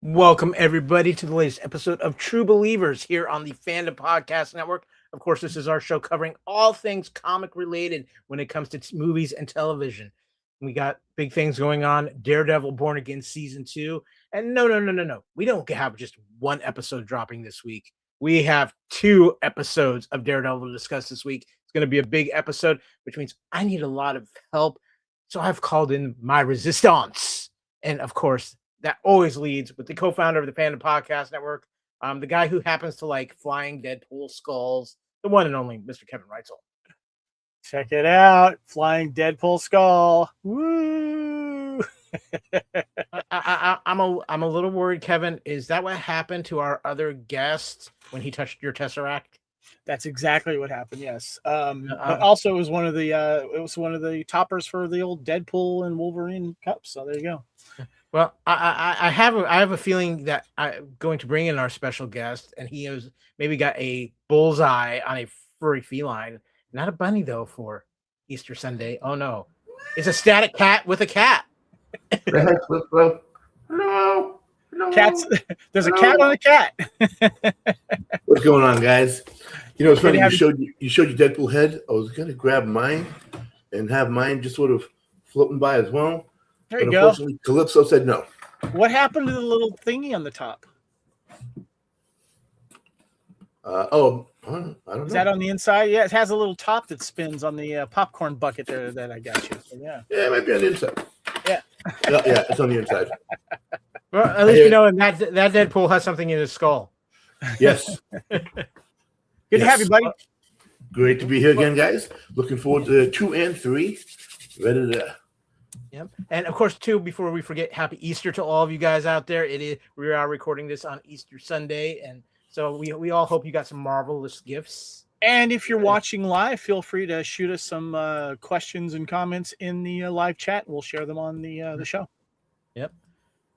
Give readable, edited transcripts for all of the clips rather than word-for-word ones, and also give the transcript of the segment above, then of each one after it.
Welcome, everybody, to the latest episode of True Believers here on the Fandom Podcast Network. Of course, this is our show covering all things comic-related when it comes to movies and television. We got big things going on. Daredevil Born Again Season 2. And no. We don't have just one episode dropping this week. We have 2 episodes of Daredevil to discuss this week. It's going to be a big episode, which means I need a lot of help. So I've called in my resistance. And, of course, that always leads with the co-founder of the Fandom Podcast Network, the guy who happens to like flying Deadpool skulls, the one and only Mr. Kevin Reitzel. Check it out, flying Deadpool skull. Woo! I'm a little worried, Kevin. Is that what happened to our other guest when he touched your Tesseract? That's exactly what happened. Yes, but also it was one of the toppers for the old Deadpool and Wolverine cups. So there you go. Well, I have a feeling that I'm going to bring in our special guest, and he has maybe got a bullseye on a furry feline, not a bunny though for Easter Sunday. Oh no, it's a static cat with a cat. Hello. Cats. There's a cat on a cat. What's going on, guys? You know, it's funny. You showed your Deadpool head. I was gonna grab mine and have mine just sort of floating by as well. There you go. Unfortunately, Calypso said no. What happened to the little thingy on the top? I don't know. Is that on the inside? Yeah, it has a little top that spins on the popcorn bucket there that I got you. So, yeah. Yeah, it might be on the inside. Yeah. Yeah, it's on the inside. Well, at least you know that Deadpool has something in his skull. Yes. Good to have you, buddy. Great to be here again, guys. Looking forward to 2 and 3. Ready to. Yep. And of course, too, before we forget, happy Easter to all of you guys out there. We are recording this on Easter Sunday, and so we all hope you got some marvelous gifts. And if you're watching live, feel free to shoot us some questions and comments in the live chat. We'll share them on the show. Yep.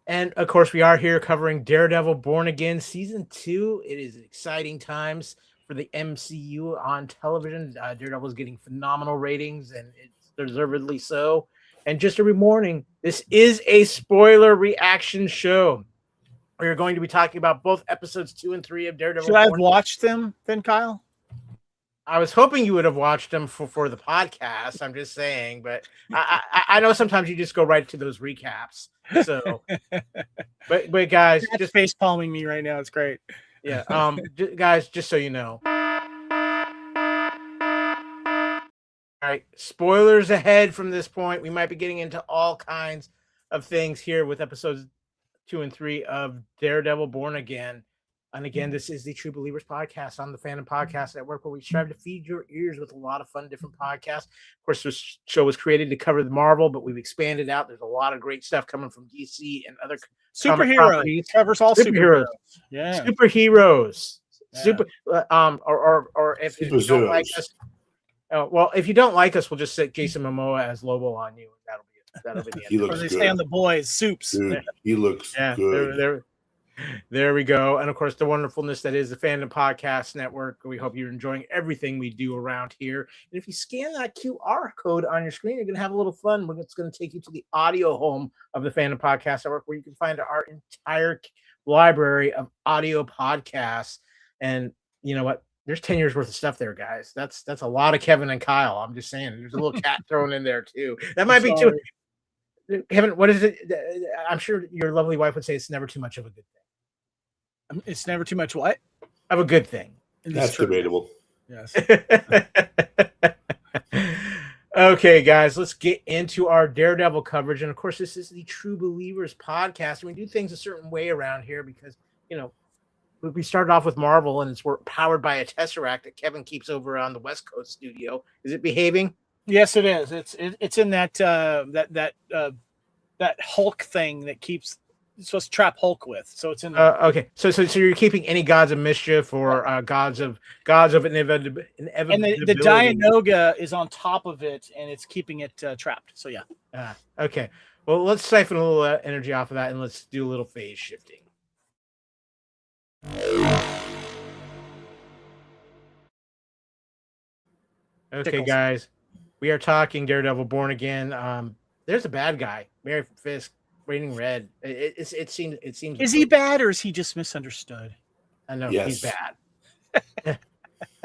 And of course, we are here covering Daredevil Born Again Season 2. It is exciting times for the MCU on television. Daredevil is getting phenomenal ratings, and it's deservedly so. And just a warning, this is a spoiler reaction show. We are going to be talking about both episodes 2 and 3 of Daredevil. Should I have watched them then, Kyle? I was hoping you would have watched them for the podcast. I'm just saying, but I know sometimes you just go right to those recaps. So, but guys, That's just face palming me right now. It's great. Yeah. Guys, just so you know. All right, spoilers ahead from this point. We might be getting into all kinds of things here with episodes 2 and 3 of Daredevil Born Again. And again, this is the True Believers Podcast on the Fandom Podcast Network, where we strive to feed your ears with a lot of fun, different podcasts. Of course, this show was created to cover the Marvel, but we've expanded out. There's a lot of great stuff coming from DC and other superheroes. Covers all superheroes. Yeah, superheroes. Yeah. Super. Or if you don't like us. Well, if you don't like us, we'll just set Jason Momoa as Lobo on you. That'll be the end. He looks or they good. stay on the boys, soups. Dude, he looks good. There we go. And of course, the wonderfulness that is the Fandom Podcast Network. We hope you're enjoying everything we do around here. And if you scan that QR code on your screen, you're going to have a little fun. It's going to take you to the audio home of the Fandom Podcast Network, where you can find our entire library of audio podcasts. And you know what? There's 10 years worth of stuff there, guys. That's a lot of Kevin and Kyle. I'm just saying. There's a little cat thrown in there too. That might be too. Kevin, what is it? I'm sure your lovely wife would say it's never too much of a good thing. It's never too much what? Of a good thing. That's debatable. Yes. Okay, guys, let's get into our Daredevil coverage. And of course, this is the True Believers Podcast. And we do things a certain way around here because, you know, we started off with Marvel, and we're powered by a Tesseract that Kevin keeps over on the West Coast studio. Is it behaving? Yes, it is. It's in that Hulk thing that keeps supposed to trap Hulk with. So it's in. Okay, so you're keeping any gods of mischief or gods of inevitability. And the Dianoga is on top of it, and it's keeping it trapped. So yeah. Okay. Well, let's siphon a little energy off of that, and let's do a little phase shifting. Okay, guys, we are talking Daredevil Born Again. There's a bad guy, Fisk. Raining Red. It seems. Is he bad or is he just misunderstood? I know he's Yes. bad.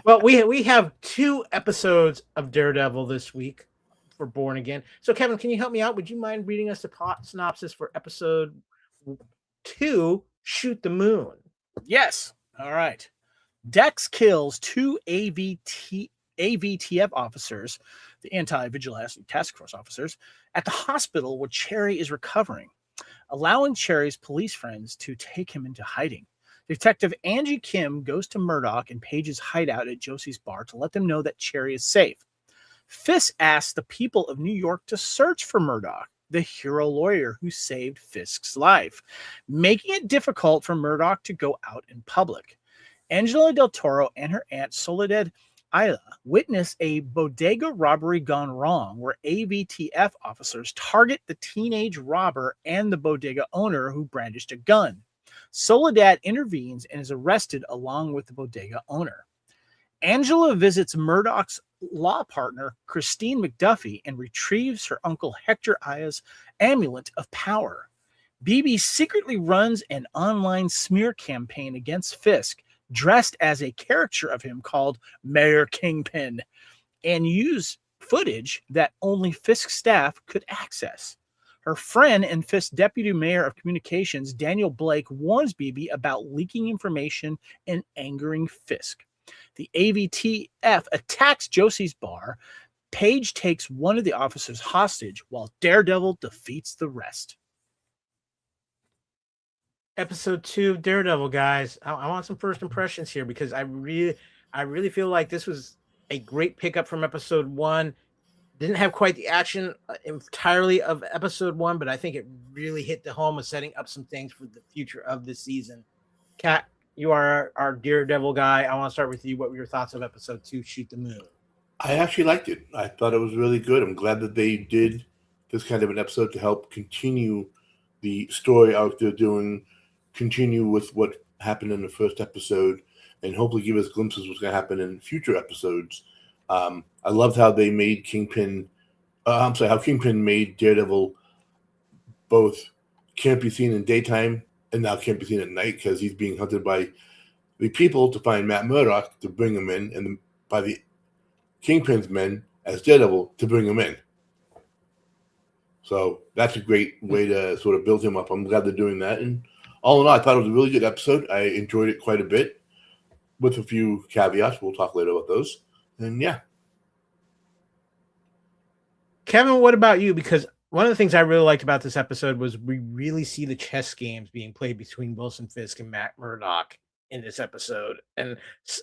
Well, we have 2 episodes of Daredevil this week for Born Again. So, Kevin, can you help me out? Would you mind reading us the plot synopsis for episode 2, Shoot the Moon? Yes. All right. Dex kills 2 AVTF officers, the Anti-Vigilance Task Force officers, at the hospital where Cherry is recovering, allowing Cherry's police friends to take him into hiding. Detective Angie Kim goes to Murdock and Paige's hideout at Josie's bar to let them know that Cherry is safe. Fisk asks the people of New York to search for Murdock, the hero lawyer who saved Fisk's life, making it difficult for Murdock to go out in public. Angela Del Toro and her aunt Soledad Ayla witness a bodega robbery gone wrong where AVTF officers target the teenage robber and the bodega owner who brandished a gun. Soledad intervenes and is arrested along with the bodega owner. Angela visits Murdock's law partner, Christine McDuffie, and retrieves her uncle Hector Aya's amulet of power. BB secretly runs an online smear campaign against Fisk, dressed as a caricature of him called Mayor Kingpin, and use footage that only Fisk staff could access. Her friend and Fisk Deputy Mayor of Communications, Daniel Blake, warns BB about leaking information and angering Fisk. The AVTF attacks Josie's bar. Paige takes one of the officers hostage while Daredevil defeats the rest. Episode 2 of Daredevil, guys. I want some first impressions here because I really feel like this was a great pickup from episode 1. Didn't have quite the action entirely of episode 1, but I think it really hit the home of setting up some things for the future of this season. Kat, you are our Daredevil guy. I want to start with you. What were your thoughts of episode 2, Shoot the Moon? I actually liked it. I thought it was really good. I'm glad that they did this kind of an episode to help continue the story out there doing, continue with what happened in the first episode, and hopefully give us glimpses of what's going to happen in future episodes. I loved how they made Kingpin made Daredevil both can't be seen in daytime and now can't be seen at night because he's being hunted by the people to find Matt Murdock to bring him in, and by the Kingpin's men as Daredevil to bring him in. So that's a great way to sort of build him up. I'm glad they're doing that. And all in all, I thought it was a really good episode. I enjoyed it quite a bit with a few caveats. We'll talk later about those. And yeah. Kevin, what about you? Because one of the things I really liked about this episode was we really see the chess games being played between Wilson Fisk and Matt Murdock in this episode, and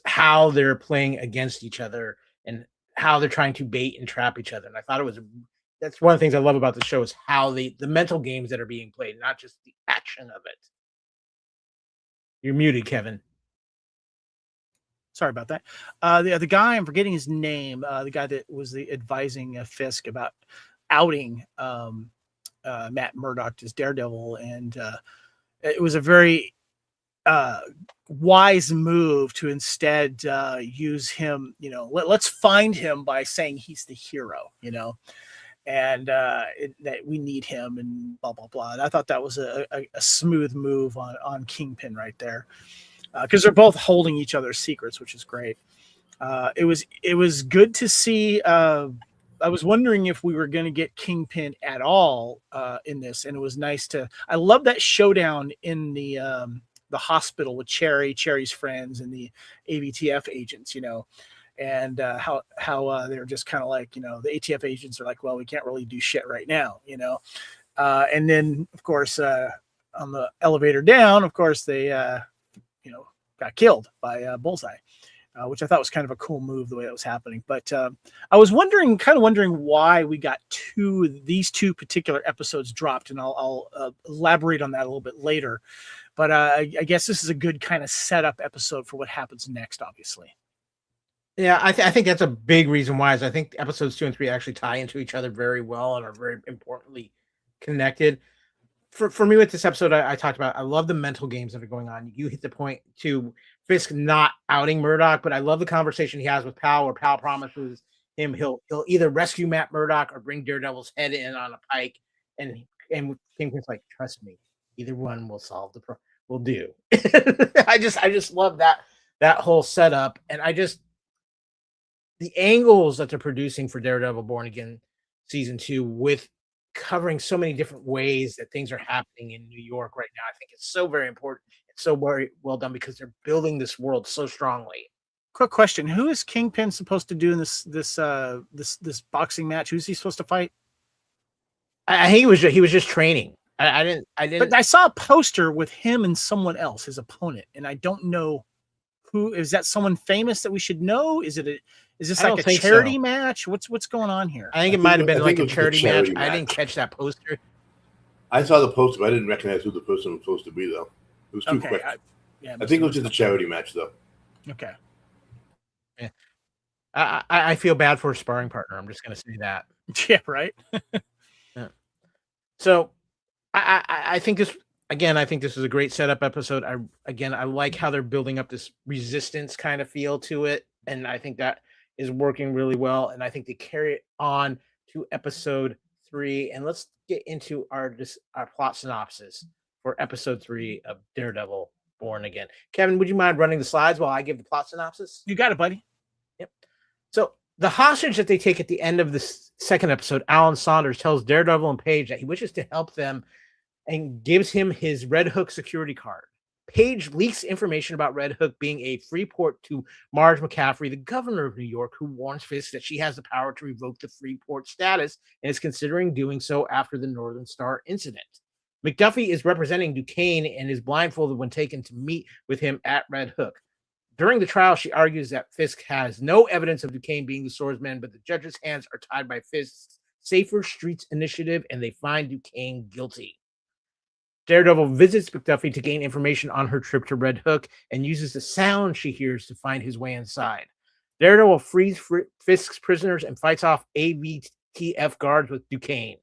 how they're playing against each other and how they're trying to bait and trap each other. And I thought that's one of the things I love about the show is how the mental games that are being played, not just the action of it. You're muted, Kevin. Sorry about that. The guy, I'm forgetting his name, the guy that was advising Fisk about outing Matt Murdock as Daredevil. And it was a very wise move to instead use him, let's find him by saying he's the hero, and that we need him and blah, blah, blah. And I thought that was a smooth move on Kingpin right there. Because they're both holding each other's secrets, which is great. It was good to see. I was wondering if we were going to get Kingpin at all in this, and it was nice to. I love that showdown in the hospital with Cherry's friends, and the AVTF agents. And how they're just kind of like, the ATF agents are like, well, we can't really do shit right now, and then of course on the elevator down, of course they. Got killed by Bullseye, which I thought was kind of a cool move the way it was happening. But I was wondering why we got these two particular episodes dropped, and I'll elaborate on that a little bit later. But I guess this is a good kind of setup episode for what happens next, obviously. Yeah, I think that's a big reason why. Is I think episodes 2 and 3 actually tie into each other very well and are very importantly connected. For me with this episode, I talked about, I love the mental games that are going on. You hit the point to Fisk not outing Murdock, but I love the conversation he has with Pal, where Pal promises him he'll either rescue Matt Murdock or bring Daredevil's head in on a pike. And and Kingpin's like, trust me, either one will solve the problem. Will do. I just love that whole setup, and the angles that they're producing for Daredevil Born Again season 2 with covering so many different ways that things are happening in New York right now. I think it's so very important. It's so very well done because they're building this world so strongly. Quick question: who is Kingpin supposed to do in this boxing match? Who's he supposed to fight? I think he was just training. I didn't. But I saw a poster with him and someone else, his opponent, and I don't know who. Is that someone famous that we should know? Is this like a charity match? What's going on here? I think it might have been like a charity match. I didn't catch that poster. I saw the poster, but I didn't recognize who the person was supposed to be, though. It was too quick. I think it was just a charity match, though. Okay. Yeah. I feel bad for a sparring partner. I'm just going to say that. Yeah, right. Yeah. So I think this again. I think this is a great setup episode. I like how they're building up this resistance kind of feel to it, and I think that is working really well. And I think they carry it on to episode 3. And let's get into our plot synopsis for episode 3 of Daredevil Born Again. Kevin, would you mind running the slides while I give the plot synopsis? You got it, buddy. Yep. So the hostage that they take at the end of this second episode, Alan Saunders tells Daredevil and Paige that he wishes to help them and gives him his Red Hook security card. Paige leaks information about Red Hook being a free port to Marge McCaffrey, the governor of New York, who warns Fisk that she has the power to revoke the free port status and is considering doing so after the Northern Star incident. McDuffie is representing Duquesne and is blindfolded when taken to meet with him at Red Hook. During the trial, she argues that Fisk has no evidence of Duquesne being the swordsman, but the judge's hands are tied by Fisk's Safer Streets initiative, and they find Duquesne guilty. Daredevil visits McDuffie to gain information on her trip to Red Hook and uses the sound she hears to find his way inside. Daredevil frees Fisk's prisoners and fights off AVTF guards with Duquesne.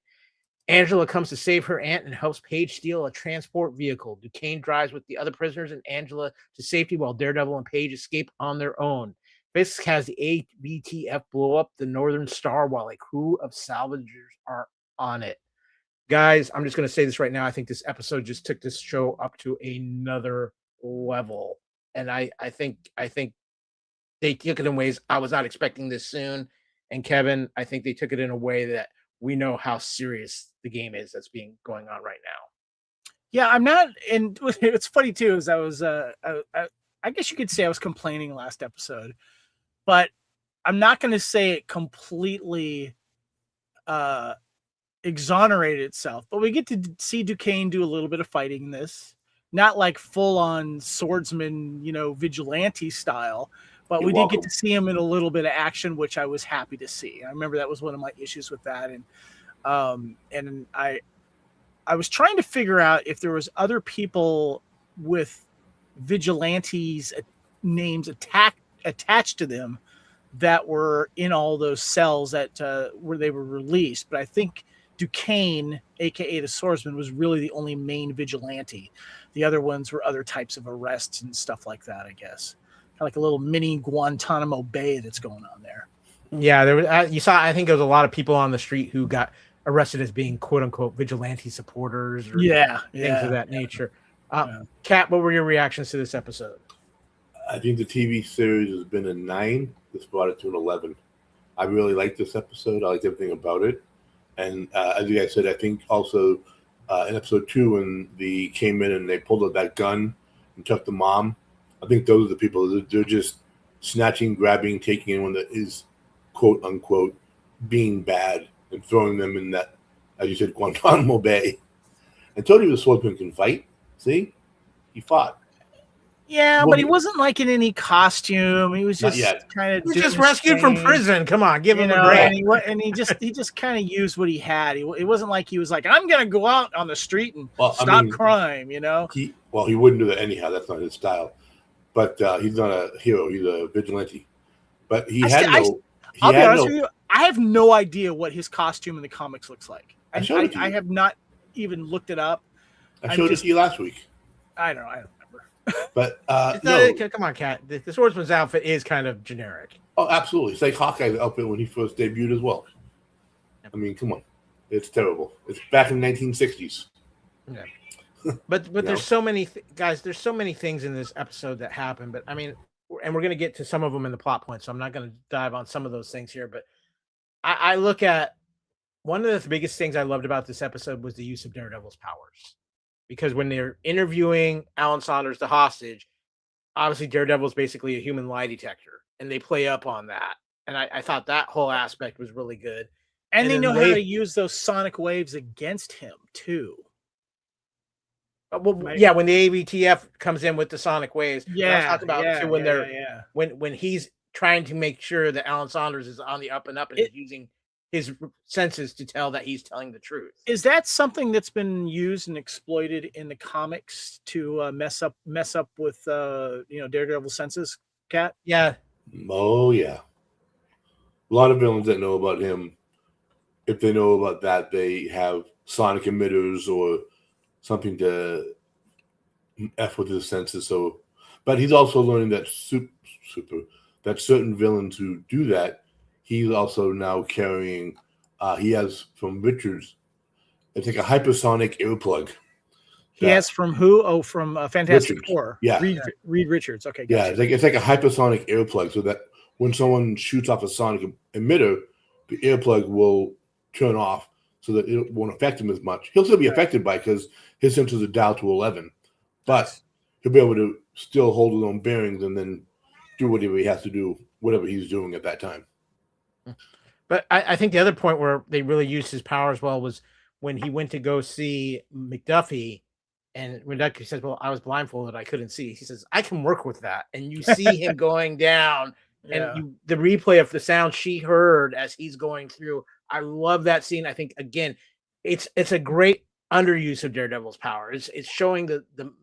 Angela comes to save her aunt and helps Paige steal a transport vehicle. Duquesne drives with the other prisoners and Angela to safety while Daredevil and Paige escape on their own. Fisk has the AVTF blow up the Northern Star while a crew of salvagers are on it. Guys, I'm just going to say this right now. I think this episode just took this show up to another level. And I think they took it in ways I was not expecting this soon. And Kevin, I think they took it in a way that we know how serious the game is that's going on right now. Yeah, I'm not. And it's funny too, is I guess you could say I was complaining last episode, but I'm not going to say it completely exonerated itself, but we get to see Duquesne do a little bit of fighting in this, not like full on swordsman, vigilante style, but we did get to see him in a little bit of action, which I was happy to see. I remember that was one of my issues with that. And I was trying to figure out if there was other people with vigilantes names attached to them that were in all those cells that where they were released. But I think Duquesne, aka the swordsman, was really the only main vigilante. The other ones were other types of arrests and stuff like that, I guess. Kind of like a little mini Guantanamo Bay that's going on there. Yeah, there was. I think there was a lot of people on the street who got arrested as being "quote unquote" vigilante supporters, or things of that nature. Kat, what were your reactions to this episode? I think the TV series has been a 9. This brought it to an 11. I really liked this episode. I liked everything about it. And as you guys said, I think also in episode 2 when they came in and they pulled out that gun and took the mom, I think those are the people. They're just snatching, grabbing, taking anyone that is, quote unquote, being bad and throwing them in that, as you said, Guantanamo Bay. I told you the swordsman can fight. See? He fought. Yeah, but he wasn't like in any costume. He was just kind of just rescued from prison. Come on, give him a break. And he just kind of used what he had. It wasn't like he was like, I'm going to go out on the street and stop crime. He wouldn't do that anyhow. That's not his style. But he's not a hero. He's a vigilante. But I'll be honest with you. I have no idea what his costume in the comics looks like. I have not even looked it up. I showed it to you last week. I don't remember. But come on, Kat. The swordsman's outfit is kind of generic. Oh, absolutely. It's like Hawkeye's outfit when he first debuted as well. I mean, come on. It's terrible. It's back in the 1960s. Yeah. But there's so many guys. There's so many things in this episode that happen. But I mean, and we're going to get to some of them in the plot points, so I'm not going to dive on some of those things here. But I look at one of the biggest things I loved about this episode was the use of Daredevil's powers, because when they're interviewing Alan Saunders, the hostage, obviously Daredevil is basically a human lie detector, and they play up on that. And I thought that whole aspect was really good. And they know how to use those sonic waves against him too. Well, right? Yeah, when the AVTF comes in with the sonic waves, yeah, talk about too, when they're when he's trying to make sure that Alan Saunders is on the up and up and is using his senses to tell that he's telling the truth. Is that something that's been used and exploited in the comics to mess up with Daredevil senses, Kat? Yeah. Oh yeah. A lot of villains that know about him, if they know about that, they have sonic emitters or something to F with his senses. So, but he's also learning that that certain villains who do that, he's also now carrying. He has from Richards. It's like a hypersonic earplug. He has from who? Oh, from Fantastic Richards. Four. Yeah, Reed Richards. Okay. Gotcha. Yeah, it's like a hypersonic earplug, so that when someone shoots off a sonic emitter, the earplug will turn off, so that it won't affect him as much. He'll still be affected by it because his sensors are dialed to 11, but he'll be able to still hold his own bearings and then do whatever he has to do, whatever he's doing at that time. But I think the other point where they really used his powers well was when he went to go see McDuffie, and McDuffie says, "Well, I was blindfolded, I couldn't see." He says, "I can work with that," and you see him going down, and the replay of the sound she heard as he's going through. I love that scene. I think again, it's a great underuse of Daredevil's power. It's showing the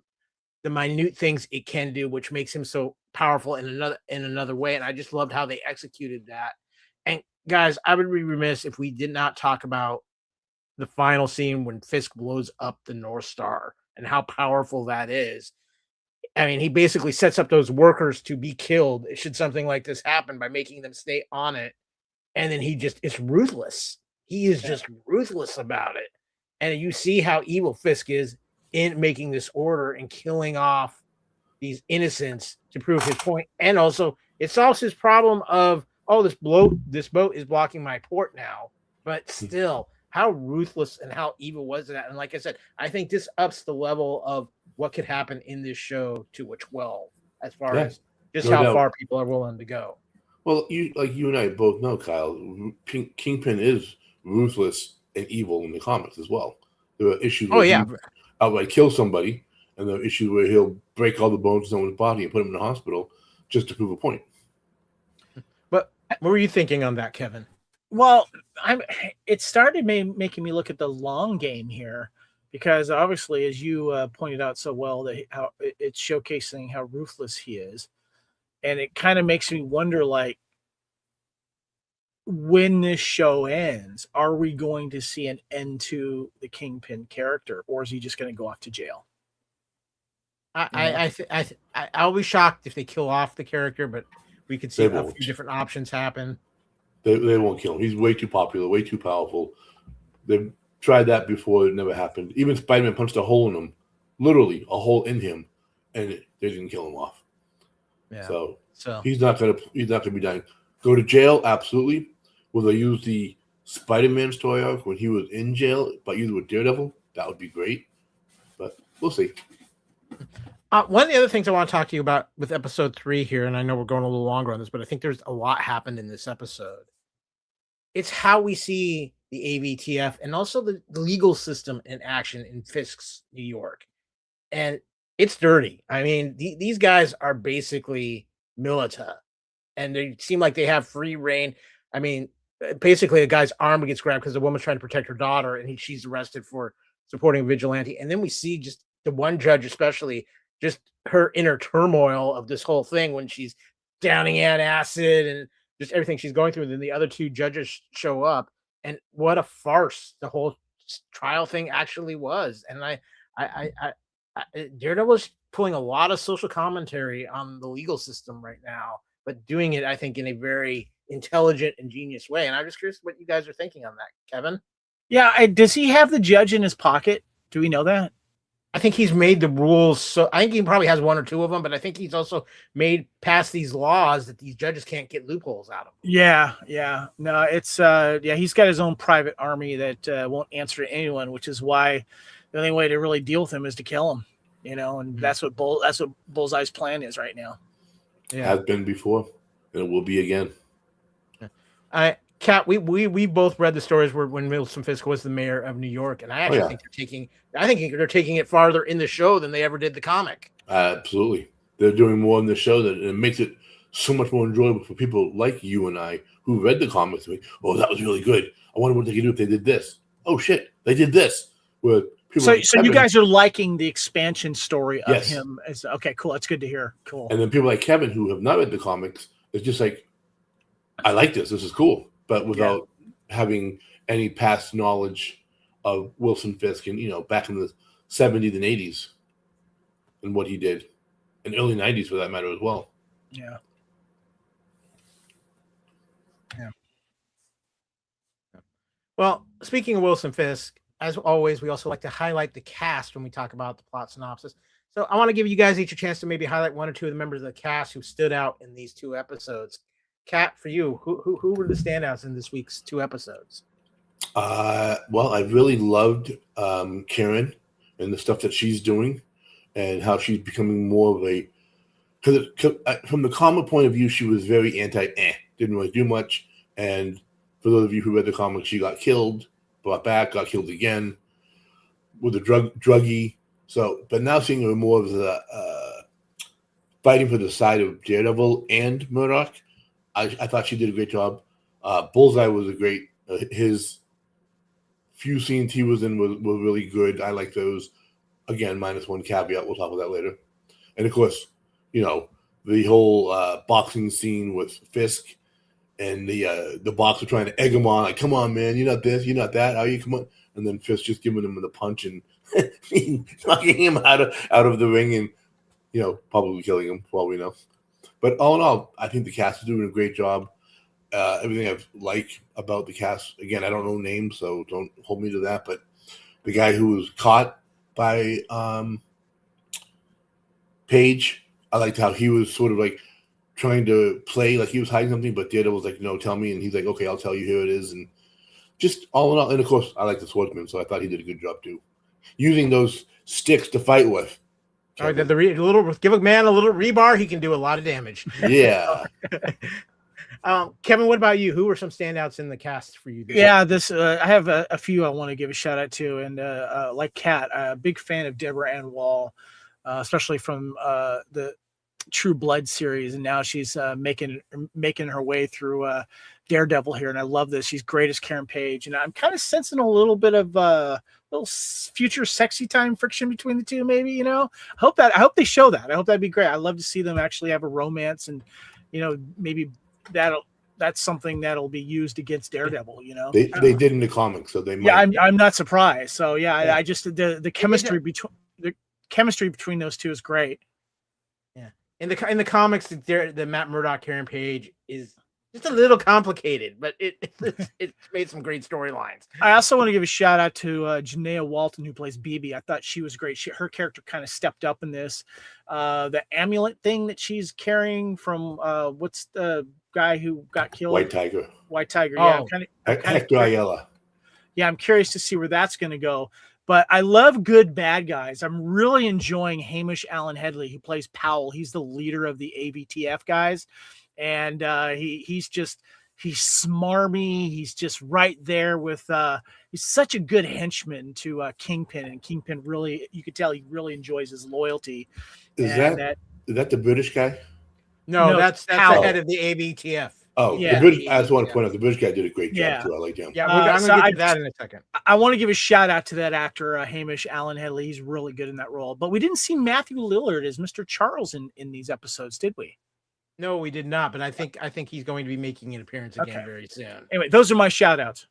minute things it can do, which makes him so powerful in another way. And I just loved how they executed that. And guys, I would be remiss if we did not talk about the final scene when Fisk blows up the North Star and how powerful that is. I mean, he basically sets up those workers to be killed should something like this happen by making them stay on it. And then it's ruthless. He is just ruthless about it. And you see how evil Fisk is in making this order and killing off these innocents to prove his point. And also it solves his problem of, this boat is blocking my port now. But still, how ruthless and how evil was that? And like I said, I think this ups the level of what could happen in this show to a 12 as far as just how far people are willing to go. Well, you and I both know, Kyle, Kingpin is ruthless and evil in the comics as well. There are issues where he outright kill somebody, and there are issues where he'll break all the bones in someone's body and put them in the hospital just to prove a point. But what were you thinking on that, Kevin? Well, it started making me look at the long game here, because obviously, as you pointed out so well, that how it's showcasing how ruthless he is. And it kind of makes me wonder, like, when this show ends, are we going to see an end to the Kingpin character, or is he just going to go off to jail? I'll be shocked if they kill off the character, but we could see a few different options happen. They won't kill him. He's way too popular, way too powerful. They've tried that before. It never happened. Even Spider-Man punched a hole in him, literally a hole in him, and they didn't kill him off. Yeah. So he's not gonna be dying. Go to jail, absolutely. Will they use the Spider-Man story arc when he was in jail, but use it with Daredevil? That would be great. But we'll see. One of the other things I want to talk to you about with episode 3 here, and I know we're going a little longer on this, but I think there's a lot happened in this episode. It's how we see the AVTF and also the legal system in action in Fisk's New York. And it's dirty. I mean, these guys are basically milita, and they seem like they have free reign. I mean, basically a guy's arm gets grabbed because the woman's trying to protect her daughter, and she's arrested for supporting a vigilante. And then we see just the one judge, especially just her inner turmoil of this whole thing when she's downing at acid and just everything she's going through. And then the other two judges show up, and what a farce the whole trial thing actually was. And Daredevil's pulling a lot of social commentary on the legal system right now, but doing it, I think, in a very intelligent and genius way. And I'm just curious what you guys are thinking on that, Kevin. Yeah, does he have the judge in his pocket? Do we know that? I think he's made the rules. So I think he probably has one or two of them, but I think he's also passed these laws that these judges can't get loopholes out of. Yeah. No, it's he's got his own private army that won't answer to anyone, which is why the only way to really deal with him is to kill him. And that's what Bullseye's plan is right now. Yeah, has been before, and it will be again. Kat, we both read the stories where when Wilson Fisk was the mayor of New York, and I actually think they're taking it farther in the show than they ever did the comic. Absolutely, they're doing more in the show that it makes it so much more enjoyable for people like you and I who read the comics. Oh, that was really good. I wonder what they could do if they did this. Oh shit, they did this. So you guys are liking the expansion story of him? Okay, cool. That's good to hear. Cool. And then people like Kevin who have not read the comics, it's just like, I like this. This is cool. But without having any past knowledge of Wilson Fisk and, back in the 70s and 80s and what he did, and early 90s for that matter as well. Yeah. Well, speaking of Wilson Fisk, as always, we also like to highlight the cast when we talk about the plot synopsis. So I want to give you guys each a chance to maybe highlight one or two of the members of the cast who stood out in these two episodes. Kat, for you, who were the standouts in this week's two episodes? Well, I really loved Karen and the stuff that she's doing and how she's becoming more of a, because from the comic point of view, she was very didn't really do much. And for those of you who read the comics, she got killed, brought back, got killed again with a druggie. So, but now seeing her more of the fighting for the side of Daredevil and Murdock, I thought she did a great job. Bullseye was a great. His few scenes he was in were really good. I like those. Again, minus one caveat. We'll talk about that later. And of course, the whole boxing scene with Fisk and the boxer trying to egg him on, like, come on, man, you're not this, you're not that, are you? Come on. And then Fisk just giving him the punch and knocking him out of the ring and, probably killing him for all we know. But all in all, I think the cast is doing a great job. Everything I like about the cast, again, I don't know names, so don't hold me to that. But the guy who was caught by Paige, I liked how he was sort of like trying to play like he was hiding something, but Daredevil was like, no, tell me. And he's like, okay, I'll tell you, here it is. And just all in all, and of course, I like the swordsman, so I thought he did a good job too. Using those sticks to fight with. All right, give a man a little rebar, he can do a lot of damage. Yeah. Kevin, what about you? Who were some standouts in the cast for you? I have a few I want to give a shout out to, and like Kat, a big fan of Deborah Ann Wall, especially from the True Blood series, and now she's making her way through Daredevil here, and I love this. She's great as Karen Page, and I'm kind of sensing a little bit of little future sexy time friction between the two, maybe. I hope they show that. I hope that'd be great. I'd love to see them actually have a romance, and maybe that's something that'll be used against Daredevil. They did in the comics, so they might. Yeah, I'm not surprised. So yeah. I just the chemistry between those two is great. Yeah, in the comics, the Matt Murdock Karen Page is just a little complicated, but it's made some great storylines. I also want to give a shout out to Janaea Walton, who plays BB. I thought she was great. Her character kind of stepped up in this. The amulet thing that she's carrying from what's the guy who got killed? White Tiger. Yeah, Hector Ayala. Yeah, I'm curious to see where that's going to go. But I love good bad guys. I'm really enjoying Hamish Allen Headley, who plays Powell. He's the leader of the AVTF guys. And he's smarmy. He's just right there with he's such a good henchman to Kingpin, and Kingpin really, you could tell he really enjoys his loyalty. Is that the British guy? No, that's the head of the AVTF. Oh, yeah. I just want to point out the British guy did a great job too. I like him. Yeah, I'm going to get to that in a second. I want to give a shout out to that actor, Hamish Allen Headley. He's really good in that role. But we didn't see Matthew Lillard as Mr. Charles in these episodes, did we? No, we did not, but I think he's going to be making an appearance again very soon. Anyway, those are my shout outs.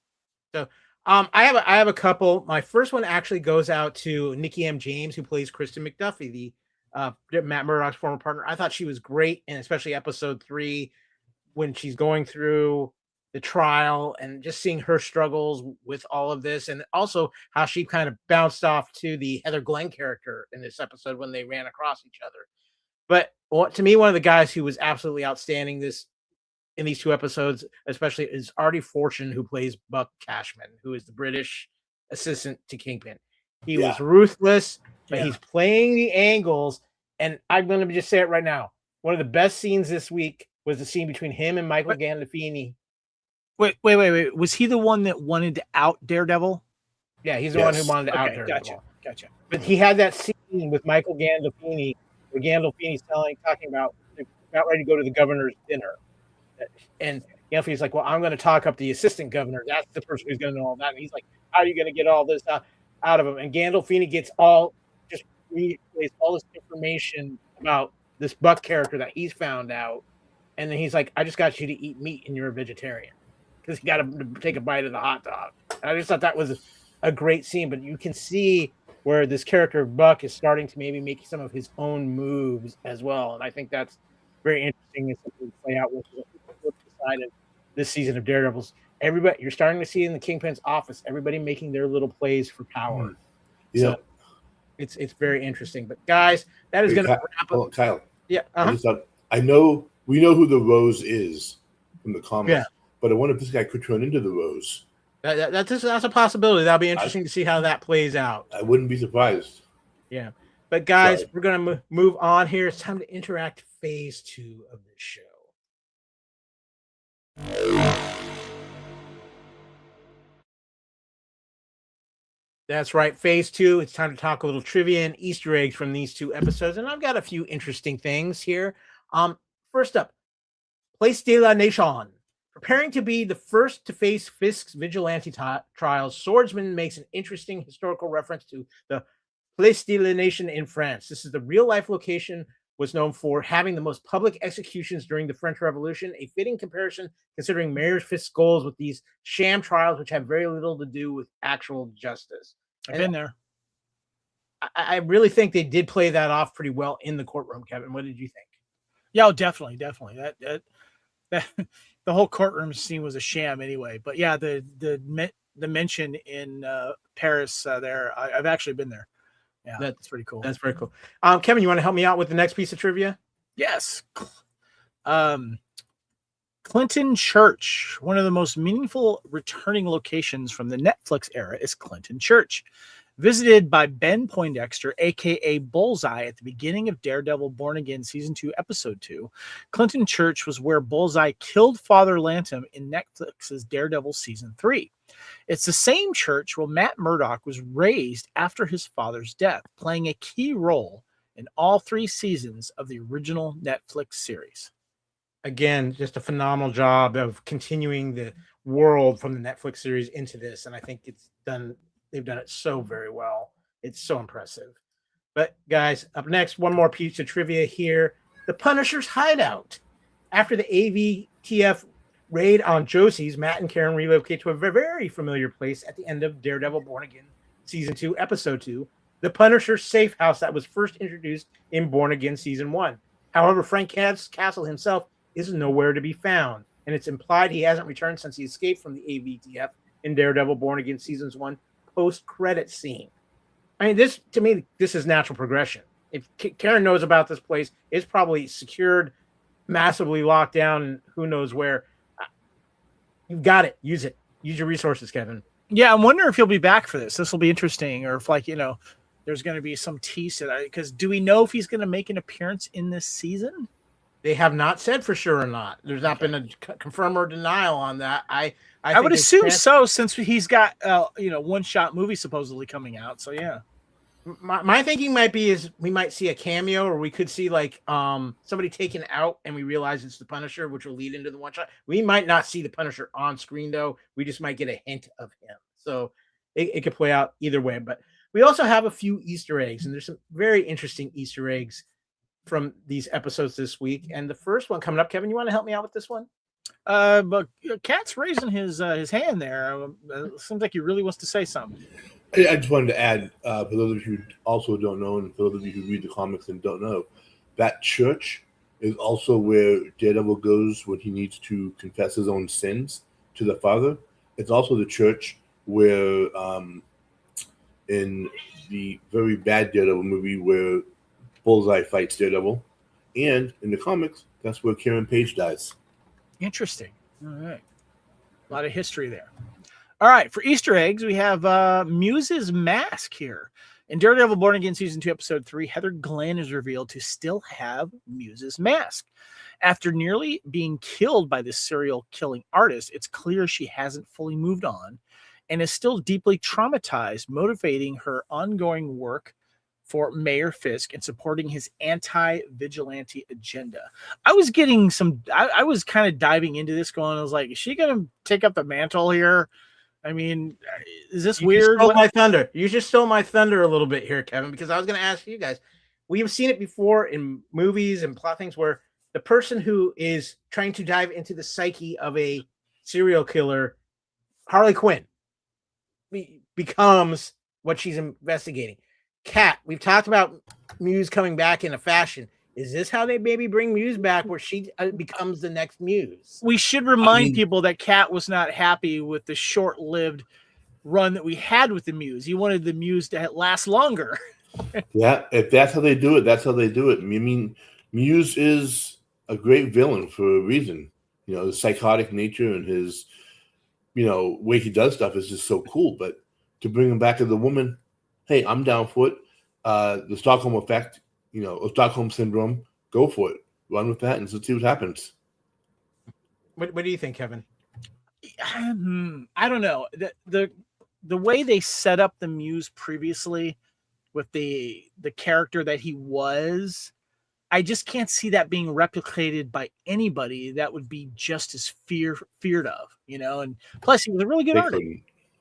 So I have a couple. My first one actually goes out to Nikki M. James, who plays Kristen McDuffie, the Matt Murdock's former partner. I thought she was great, and especially episode 3 when she's going through the trial and just seeing her struggles with all of this, and also how she kind of bounced off to the Heather Glenn character in this episode when they ran across each other. But to me, one of the guys who was absolutely outstanding in these 2 episodes, especially, is Artie Fortune, who plays Buck Cashman, who is the British assistant to Kingpin. He was ruthless, but he's playing the angles. And I'm going to just say it right now. One of the best scenes this week was the scene between him and Michael Gandolfini. Wait. Was he the one that wanted to out Daredevil? Yeah, he's the one who wanted to out Daredevil. Gotcha. But he had that scene with Michael Gandolfini, where Gandolfini's talking about ready to go to the governor's dinner. And Gandolfini's like, well, I'm going to talk up the assistant governor. That's the person who's going to know all that. And he's like, how are you going to get all this out of him? And Gandolfini gets all this information about this Buck character that he's found out. And then he's like, I just got you to eat meat and you're a vegetarian because you got to take a bite of the hot dog. And I just thought that was a great scene, but you can see where this character of Buck is starting to maybe make some of his own moves as well. And I think that's very interesting and something to play out with the flip side of this season of Daredevils. Everybody, you're starting to see in the Kingpin's office, everybody making their little plays for power. Yeah. So it's very interesting. But guys, that is going to wrap up. Kyle. Yeah. I know we know who the Rose is from the comics, but I wonder if this guy could turn into the Rose. That's a possibility. That'll be interesting to see how that plays out. I wouldn't be surprised. Yeah. But guys, we're going to move on here. It's time to interact phase 2 of this show. That's right. Phase 2. It's time to talk a little trivia and Easter eggs from these 2 episodes. And I've got a few interesting things here. First up, Place de la Nation. Preparing to be the first to face Fisk's vigilante trials, Swordsman makes an interesting historical reference to the Place de la Nation in France. This is the real-life location was known for having the most public executions during the French Revolution, a fitting comparison considering Mayor Fisk's goals with these sham trials, which have very little to do with actual justice. I've been there. I really think they did play that off pretty well in the courtroom, Kevin. What did you think? Yeah, definitely. That the whole courtroom scene was a sham anyway. But yeah, the mention in Paris there, I've actually been there. Yeah, that's pretty cool. That's very cool. Kevin, you want to help me out with the next piece of trivia? Yes. Clinton Church, one of the most meaningful returning locations from the Netflix era, is Clinton Church. Visited by Ben Poindexter, a.k.a. Bullseye, at the beginning of Daredevil Born Again Season 2, Episode 2, Clinton Church was where Bullseye killed Father Lantom in Netflix's Daredevil Season 3. It's the same church where Matt Murdock was raised after his father's death, playing a key role in all 3 seasons of the original Netflix series. Again, just a phenomenal job of continuing the world from the Netflix series into this, and I think they've done it so very well. It's so impressive. But guys, up next, one more piece of trivia here. The Punisher's hideout. After the AVTF raid on Josie's, Matt and Karen relocate to a very familiar place at the end of Daredevil Born Again Season 2, Episode 2, the Punisher's safe house that was first introduced in Born Again Season 1. However, Frank Castle himself is nowhere to be found, and it's implied he hasn't returned since he escaped from the AVTF in Daredevil Born Again Seasons 1 post-credit scene. I mean, this is natural progression. If Karen knows about this place, it's probably secured, massively locked down, and who knows where. You've got it. Use it. Use your resources, Kevin. Yeah, I'm wondering if he'll be back for this. This will be interesting, or if, there's going to be some tease to that. Because do we know if he's going to make an appearance in this season? They have not said for sure or not. There's not been a confirm or denial on that. I would assume so, since he's got one-shot movie supposedly coming out. So yeah, my thinking might be is we might see a cameo, or we could see somebody taken out, and we realize it's the Punisher, which will lead into the one-shot. We might not see the Punisher on screen though. We just might get a hint of him. So it could play out either way. But we also have a few Easter eggs, and there's some very interesting Easter eggs from these episodes this week. And the first one coming up, Kevin, you want to help me out with this one? But Cat's raising his hand there. Seems like he really wants to say something. I just wanted to add, for those of you who also don't know, and for those of you who read the comics and don't know, that church is also where Daredevil goes when he needs to confess his own sins. to the father. It's also the church where, in the very bad Daredevil movie, where Bullseye fights Daredevil, and in the comics, that's where Karen Page dies. Interesting. All right. A lot of history there. All right. For Easter eggs, we have Muse's mask here. In Daredevil Born Again Season 2, Episode 3, Heather Glenn is revealed to still have Muse's mask. After nearly being killed by this serial killing artist, it's clear she hasn't fully moved on and is still deeply traumatized, motivating her ongoing work for Mayor Fisk and supporting his anti-vigilante agenda. I was getting I was kind of diving into this going, I was like, is she going to take up the mantle here? I mean, is this weird? You stole my thunder. You just stole my thunder a little bit here, Kevin, because I was going to ask you guys. We have seen it before in movies and plot things where the person who is trying to dive into the psyche of a serial killer, Harley Quinn, becomes what she's investigating. Kat, we've talked about Muse coming back in a fashion. Is this how they maybe bring Muse back, where she becomes the next Muse? We should remind people that Kat was not happy with the short-lived run that we had with the Muse. He wanted the Muse to last longer. Yeah, if that's how they do it, that's how they do it. I mean, Muse is a great villain for a reason. You know, the psychotic nature and his, way he does stuff is just so cool. But to bring him back as a woman, hey, I'm down for it. The Stockholm effect, or Stockholm syndrome, go for it. Run with that and let's see what happens. What do you think, Kevin? I don't know. The way they set up the Muse previously with the character that he was, I just can't see that being replicated by anybody that would be just as feared of, and plus he was a really good artist.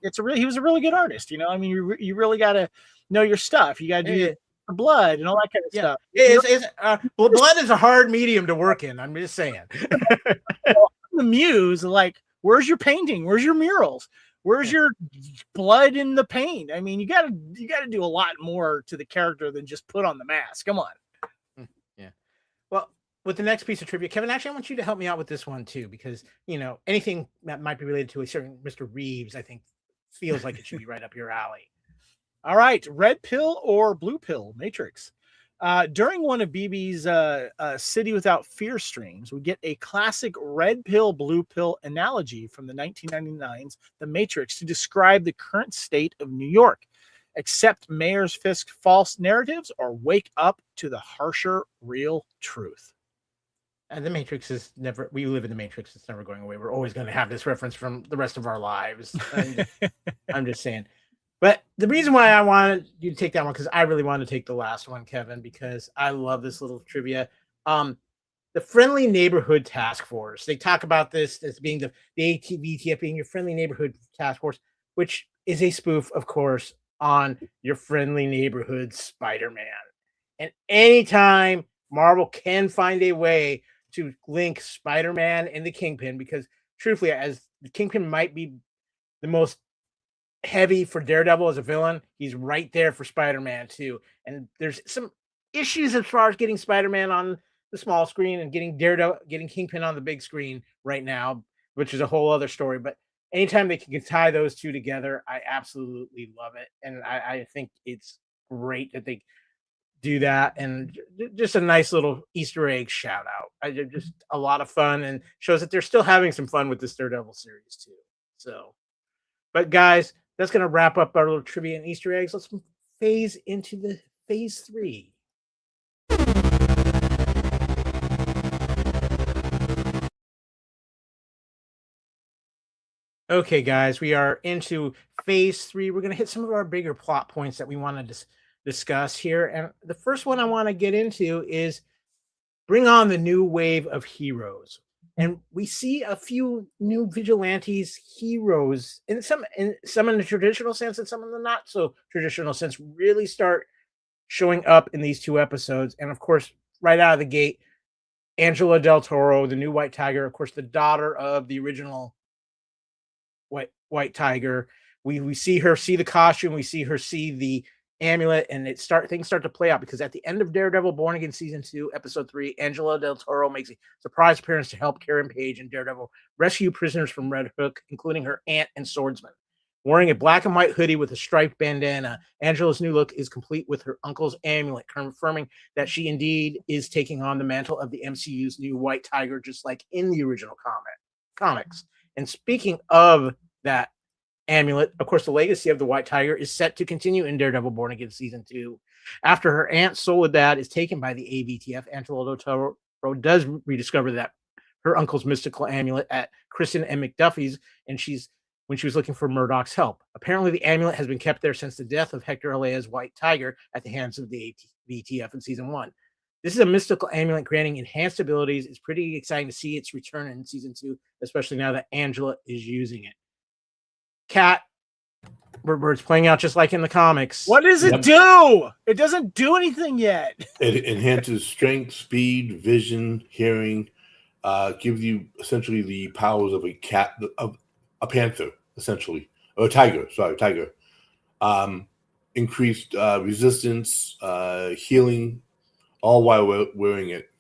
He was a really good artist, I mean, you really got to know your stuff. You got to do your blood and all that kind of stuff. Blood is a hard medium to work in. I'm just saying. The Muse, like, where's your painting? Where's your murals? Where's your blood in the paint? I mean, you got to do a lot more to the character than just put on the mask. Come on. Yeah. Well, with the next piece of trivia, Kevin, actually, I want you to help me out with this one too, because anything that might be related to a certain Mr. Reeves, I think, feels like it should be right up your alley. All right, red pill or blue pill Matrix. During one of BB's City Without Fear streams, we get a classic red pill, blue pill analogy from the 1999's The Matrix to describe the current state of New York. Accept Mayor Fisk's false narratives or wake up to the harsher, real truth. And the Matrix is never, we live in the Matrix. It's never going away. We're always going to have this reference from the rest of our lives. I'm just saying. But the reason why I wanted you to take that one, because I really want to take the last one, Kevin, because I love this little trivia. The Friendly Neighborhood Task Force. They talk about this as being the ATVTF being your Friendly Neighborhood Task Force, which is a spoof, of course, on your friendly neighborhood Spider-Man. And anytime Marvel can find a way to link Spider-Man and the Kingpin, because truthfully, as the Kingpin might be the most heavy for Daredevil as a villain, he's right there for Spider-Man too. And there's some issues as far as getting Spider-Man on the small screen and getting Kingpin on the big screen right now, which is a whole other story. But anytime they can tie those two together, I absolutely love it. And I think it's great that they do that, and just a nice little Easter egg shout out. Just a lot of fun, and shows that they're still having some fun with this Daredevil series too. So, but guys, that's going to wrap up our little trivia and Easter eggs. Let's phase into the phase 3. Okay, guys, we are into phase 3. We're going to hit some of our bigger plot points that we want to discuss here. And the first one I want to get into is bring on the new wave of heroes. And we see a few new vigilantes, heroes, and some in the traditional sense and some in the not so traditional sense, really start showing up in these 2 episodes. And of course, right out of the gate, Angela Del Toro, the new White Tiger, of course, the daughter of the original White Tiger. We see her see the costume, we see her see the amulet, and things start to play out because at the end of Daredevil Born Again season 2, episode 3, Angela Del Toro makes a surprise appearance to help Karen Page and Daredevil rescue prisoners from Red Hook, including her aunt and swordsman. Wearing a black and white hoodie with a striped bandana, Angela's new look is complete with her uncle's amulet, confirming that she indeed is taking on the mantle of the MCU's new White Tiger, just like in the original comics. And speaking of that amulet, of course, the legacy of the White Tiger is set to continue in Daredevil Born Again season 2. After her aunt Soledad is taken by the AVTF, Angela Del Toro does rediscover that her uncle's mystical amulet at Kristen and McDuffie's, and when she was looking for Murdock's help. Apparently, the amulet has been kept there since the death of Hector Alea's White Tiger at the hands of the AVTF in season 1. This is a mystical amulet granting enhanced abilities. It's pretty exciting to see its return in season 2, especially now that Angela is using it. Cat, where it's playing out just like in the comics. What does it do? It doesn't do anything yet. It enhances strength, speed, vision, hearing, gives you essentially the powers of a panther, essentially, or a tiger. Sorry, tiger. Increased resistance, healing, all while wearing it.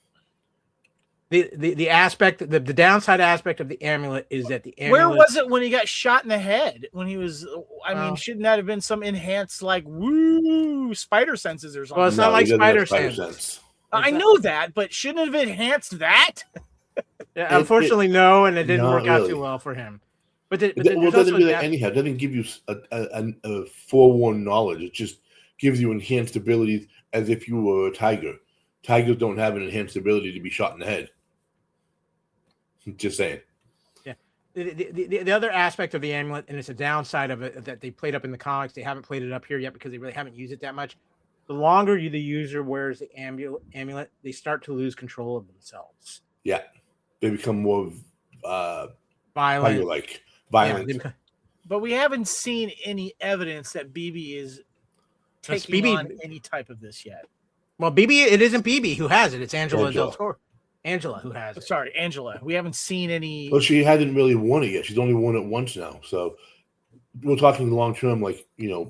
The downside aspect of the amulet is that the amulet. Where was it when he got shot in the head? When he was, I mean, shouldn't that have been some enhanced spider senses or something? Well, it's not like spider sense. I know that, but shouldn't it have enhanced that? Yeah, unfortunately, no, and it didn't work out too well for him. But it doesn't do that anyhow. It doesn't give you a forewarned knowledge. It just gives you enhanced abilities as if you were a tiger. Tigers don't have an enhanced ability to be shot in the head. Just saying. Yeah. The other aspect of the amulet, and it's a downside of it that they played up in the comics, they haven't played it up here yet because they really haven't used it that much. The longer the user wears the amulet, they start to lose control of themselves. Yeah. They become more violent. Violent. Yeah, but we haven't seen any evidence that BB is taking on any type of this yet. Well, BB, it isn't BB who has it. It's Angela Del Toro. Angela who has it. Sorry, Angela. We haven't seen any. Well, she hasn't really worn it yet. She's only worn it once now. So we're talking long term,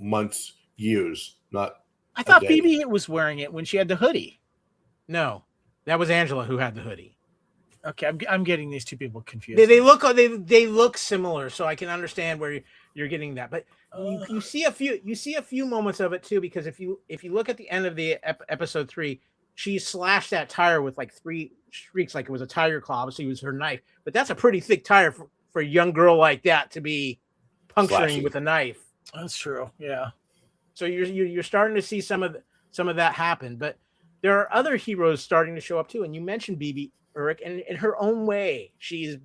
months, years, not. I thought BB was wearing it when she had the hoodie. No, that was Angela who had the hoodie. Okay, I'm getting these two people confused. They look similar, so I can understand where you're getting that. But you see a few moments of it too, because if you look at the end of the episode 3, she slashed that tire with 3 streaks, like it was a tiger claw. Obviously, it was her knife, but that's a pretty thick tire for a young girl like that to be puncturing with a knife. That's true. Yeah. So you're starting to see some of that happen, but there are other heroes starting to show up too. And you mentioned BB Urich, and in her own way, she's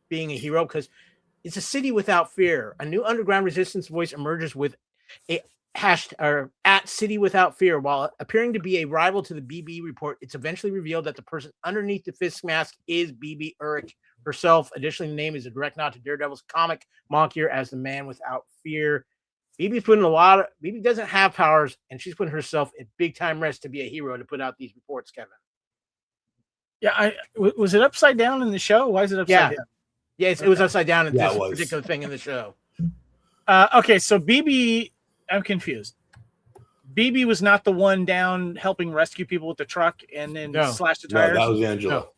being a hero because it's a city without fear. A new underground resistance voice emerges with a hashtag at City Without Fear. While appearing to be a rival to the BB report, it's eventually revealed that the person underneath the Fisk mask is BB Urich herself. Additionally, the name is a direct nod to Daredevil's comic moniker as the Man Without Fear. BB doesn't have powers, and she's putting herself at big time rest to be a hero to put out these reports, Kevin. Yeah, was it upside down in the show? Why is it upside down? Yeah, it was upside down in this particular thing in the show. Okay, so BB, I'm confused. BB was not the one down helping rescue people with the truck and then slash the tires? No, that was Angela. No,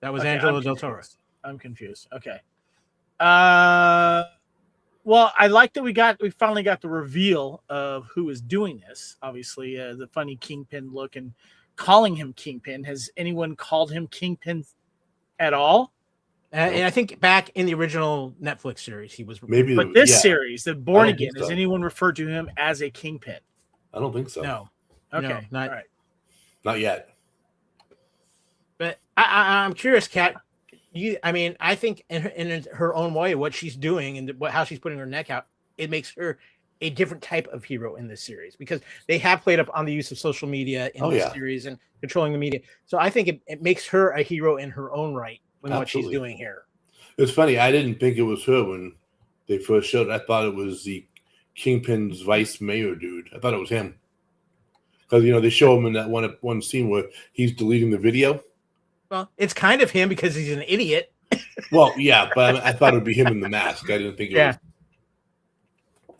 that was Angela Del Toro. I'm confused. Okay. Well, I like that we finally got the reveal of who is doing this. Obviously, the funny Kingpin look and calling him Kingpin. Has anyone called him Kingpin at all? And I think back in the original Netflix series, he was. Maybe, but this series, the Born Again, has anyone referred to him as a Kingpin? I don't think so. No. Okay. No, all right. Not yet. But I'm curious, Kat. I think in her own way, what she's doing and how she's putting her neck out, it makes her a different type of hero in this series because they have played up on the use of social media in this series and controlling the media. So I think it makes her a hero in her own right with what she's doing here. It's funny. I didn't think it was her when they first showed it. I thought it was the Kingpin's vice mayor dude. I thought it was him because they show him in that one scene where he's deleting the video. Well, it's kind of him because he's an idiot. Well, yeah, but I thought it would be him in the mask. I didn't think it was.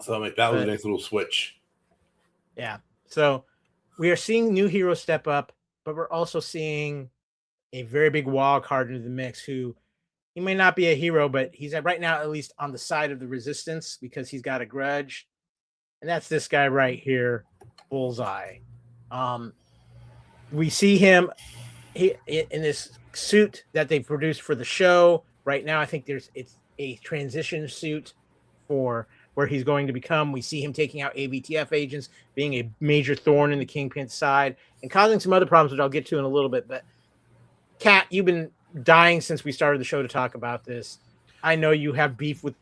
So that was a nice little switch. Yeah. So we are seeing new heroes step up, but we're also seeing a very big wild card into the mix who he may not be a hero, but he's right now at least on the side of the resistance because he's got a grudge. And that's this guy right here, Bullseye. We see him in this suit that they produced for the show. Right now, I think it's a transition suit for where he's going to become. We see him taking out AVTF agents, being a major thorn in the Kingpin's side, and causing some other problems, which I'll get to in a little bit. But Kat, you've been dying since we started the show to talk about this. I know you have beef with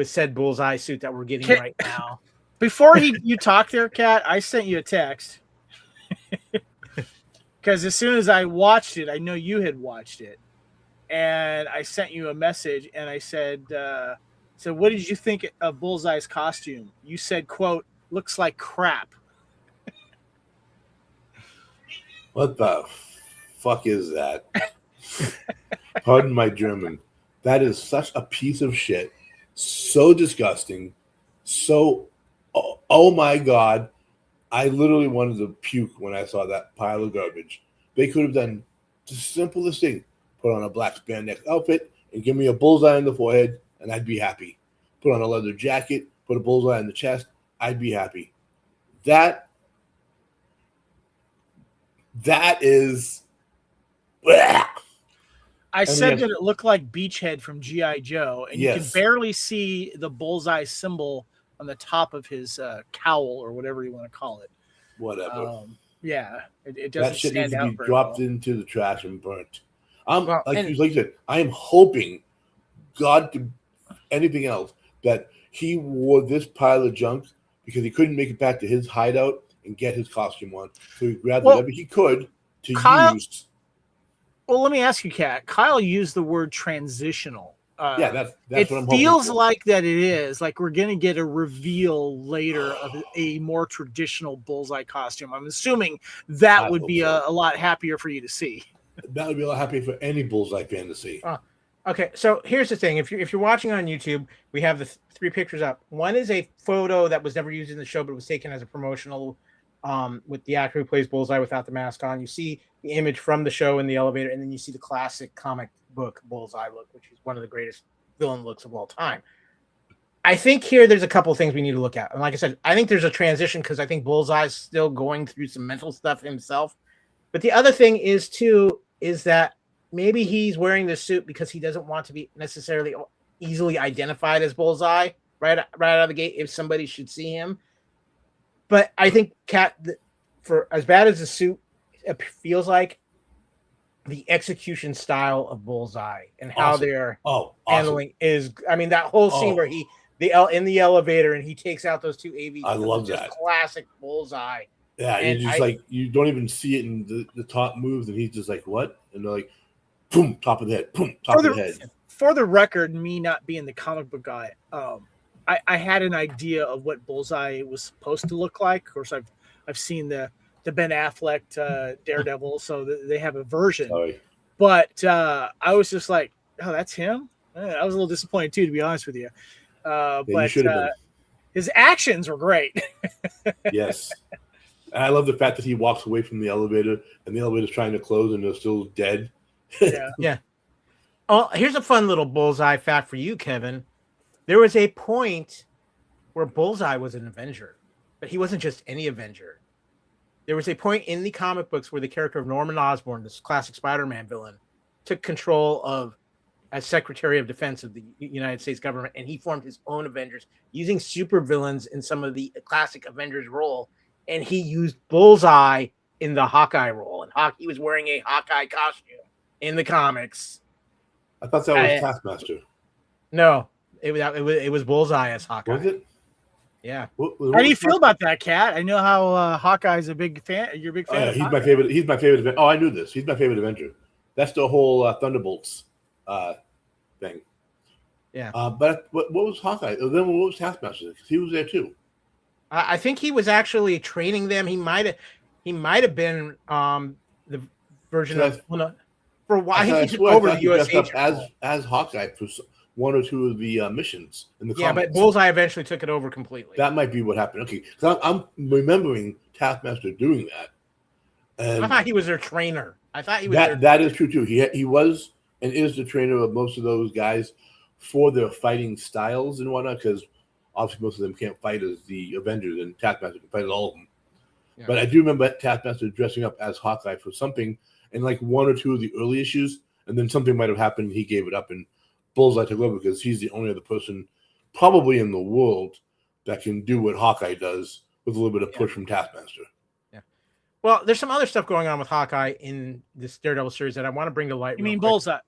said Bullseye suit that we're getting right now. Before you talk there, Kat, I sent you a text. Because as soon as I watched it, I know you had watched it. And I sent you a message and I said, so what did you think of Bullseye's costume? You said, quote, looks like crap. What the fuck is that? Pardon my German. That is such a piece of shit. So disgusting. So, oh my God. I literally wanted to puke when I saw that pile of garbage. They could have done the simplest thing. Put on a black spandex outfit and give me a bullseye in the forehead, and I'd be happy. Put on a leather jacket, put a bullseye in the chest, I'd be happy. That is... I said that it looked like Beachhead from G.I. Joe, and you can barely see the bullseye symbol on the top of his cowl or whatever you want to call it. Whatever. It doesn't that shit stand needs to out be very dropped well. into the trash and burnt. Like you said, I am hoping, God to anything else, that he wore this pile of junk because he couldn't make it back to his hideout and get his costume on. So he grabbed whatever he could to use. Well, let me ask you, Kat. Kyle used the word transitional. That's it what I'm hoping feels for. like that it is. Like we're going to get a reveal later of a more traditional Bullseye costume. I'm assuming that would be a lot happier for you to see. That would be a lot happier for any Bullseye fan to see. Okay, so here's the thing. If you're watching on YouTube, we have the three pictures up. One is a photo that was never used in the show, but it was taken as a promotional with the actor who plays Bullseye without the mask on. You see the image from the show in the elevator, and then you see the classic comic book Bullseye look, which is one of the greatest villain looks of all time. I think here there's a couple of things we need to look at. And like I said, I think there's a transition because I think Bullseye's still going through some mental stuff himself. But the other thing is that maybe he's wearing this suit because he doesn't want to be necessarily easily identified as Bullseye right out of the gate if somebody should see him. But I think, Kat, for as bad as the suit feels like, the execution style of Bullseye and how they're handling is, I mean, that whole scene where in the elevator and he takes out those two AVs. I love that. Classic Bullseye. Yeah, and you don't even see it in the top moves, and he's just like, what? And they're like, boom, top of the head, boom, top of the head. For the record, me not being the comic book guy, I had an idea of what Bullseye was supposed to look like. Of course, I've seen the Ben Affleck Daredevil, so they have a version. Sorry. But I was just like, oh, that's him? I was a little disappointed too, to be honest with you. But his actions were great. Yes. And I love the fact that he walks away from the elevator and the elevator's trying to close and they're still dead. Yeah. Oh, here's a fun little Bullseye fact for you, Kevin. There was a point where Bullseye was an Avenger, but he wasn't just any Avenger. There was a point in the comic books where the character of Norman Osborn, this classic Spider-Man villain, took control as Secretary of Defense of the United States government, and he formed his own Avengers using supervillains in some of the classic Avengers role, and he used Bullseye in the Hawkeye role, and he was wearing a Hawkeye costume in the comics. I thought that was Taskmaster. No, it was Bullseye as Hawkeye. Was it? Yeah. How do you feel about that, Kat? I know how Hawkeye's a big fan. You're a big fan. He's my favorite. He's my favorite. Oh, I knew this. He's my favorite Avenger. That's the whole Thunderbolts thing. Yeah. But what was Hawkeye? Then what was Taskmaster? Because he was there too. I think he was actually training them. He might have been the version of for a while. I think he took over the U.S. as Hawkeye for one or two of the missions in the Yeah, comics. but Bullseye eventually took it over completely. That might be what happened. Okay, because I'm remembering Taskmaster doing that. And I thought he was their trainer. I thought he was that is true too. He was and is the trainer of most of those guys for their fighting styles and whatnot, because obviously most of them can't fight as the Avengers, and Taskmaster can fight as all of them. Yeah. But I do remember Taskmaster dressing up as Hawkeye for something in like one or two of the early issues, and then something might have happened. He gave it up, and Bullseye took over because he's the only other person probably in the world that can do what Hawkeye does with a little bit of push from Taskmaster. Yeah. Well, there's some other stuff going on with Hawkeye in this Daredevil series that I want to bring to light. You mean quick. Bullseye?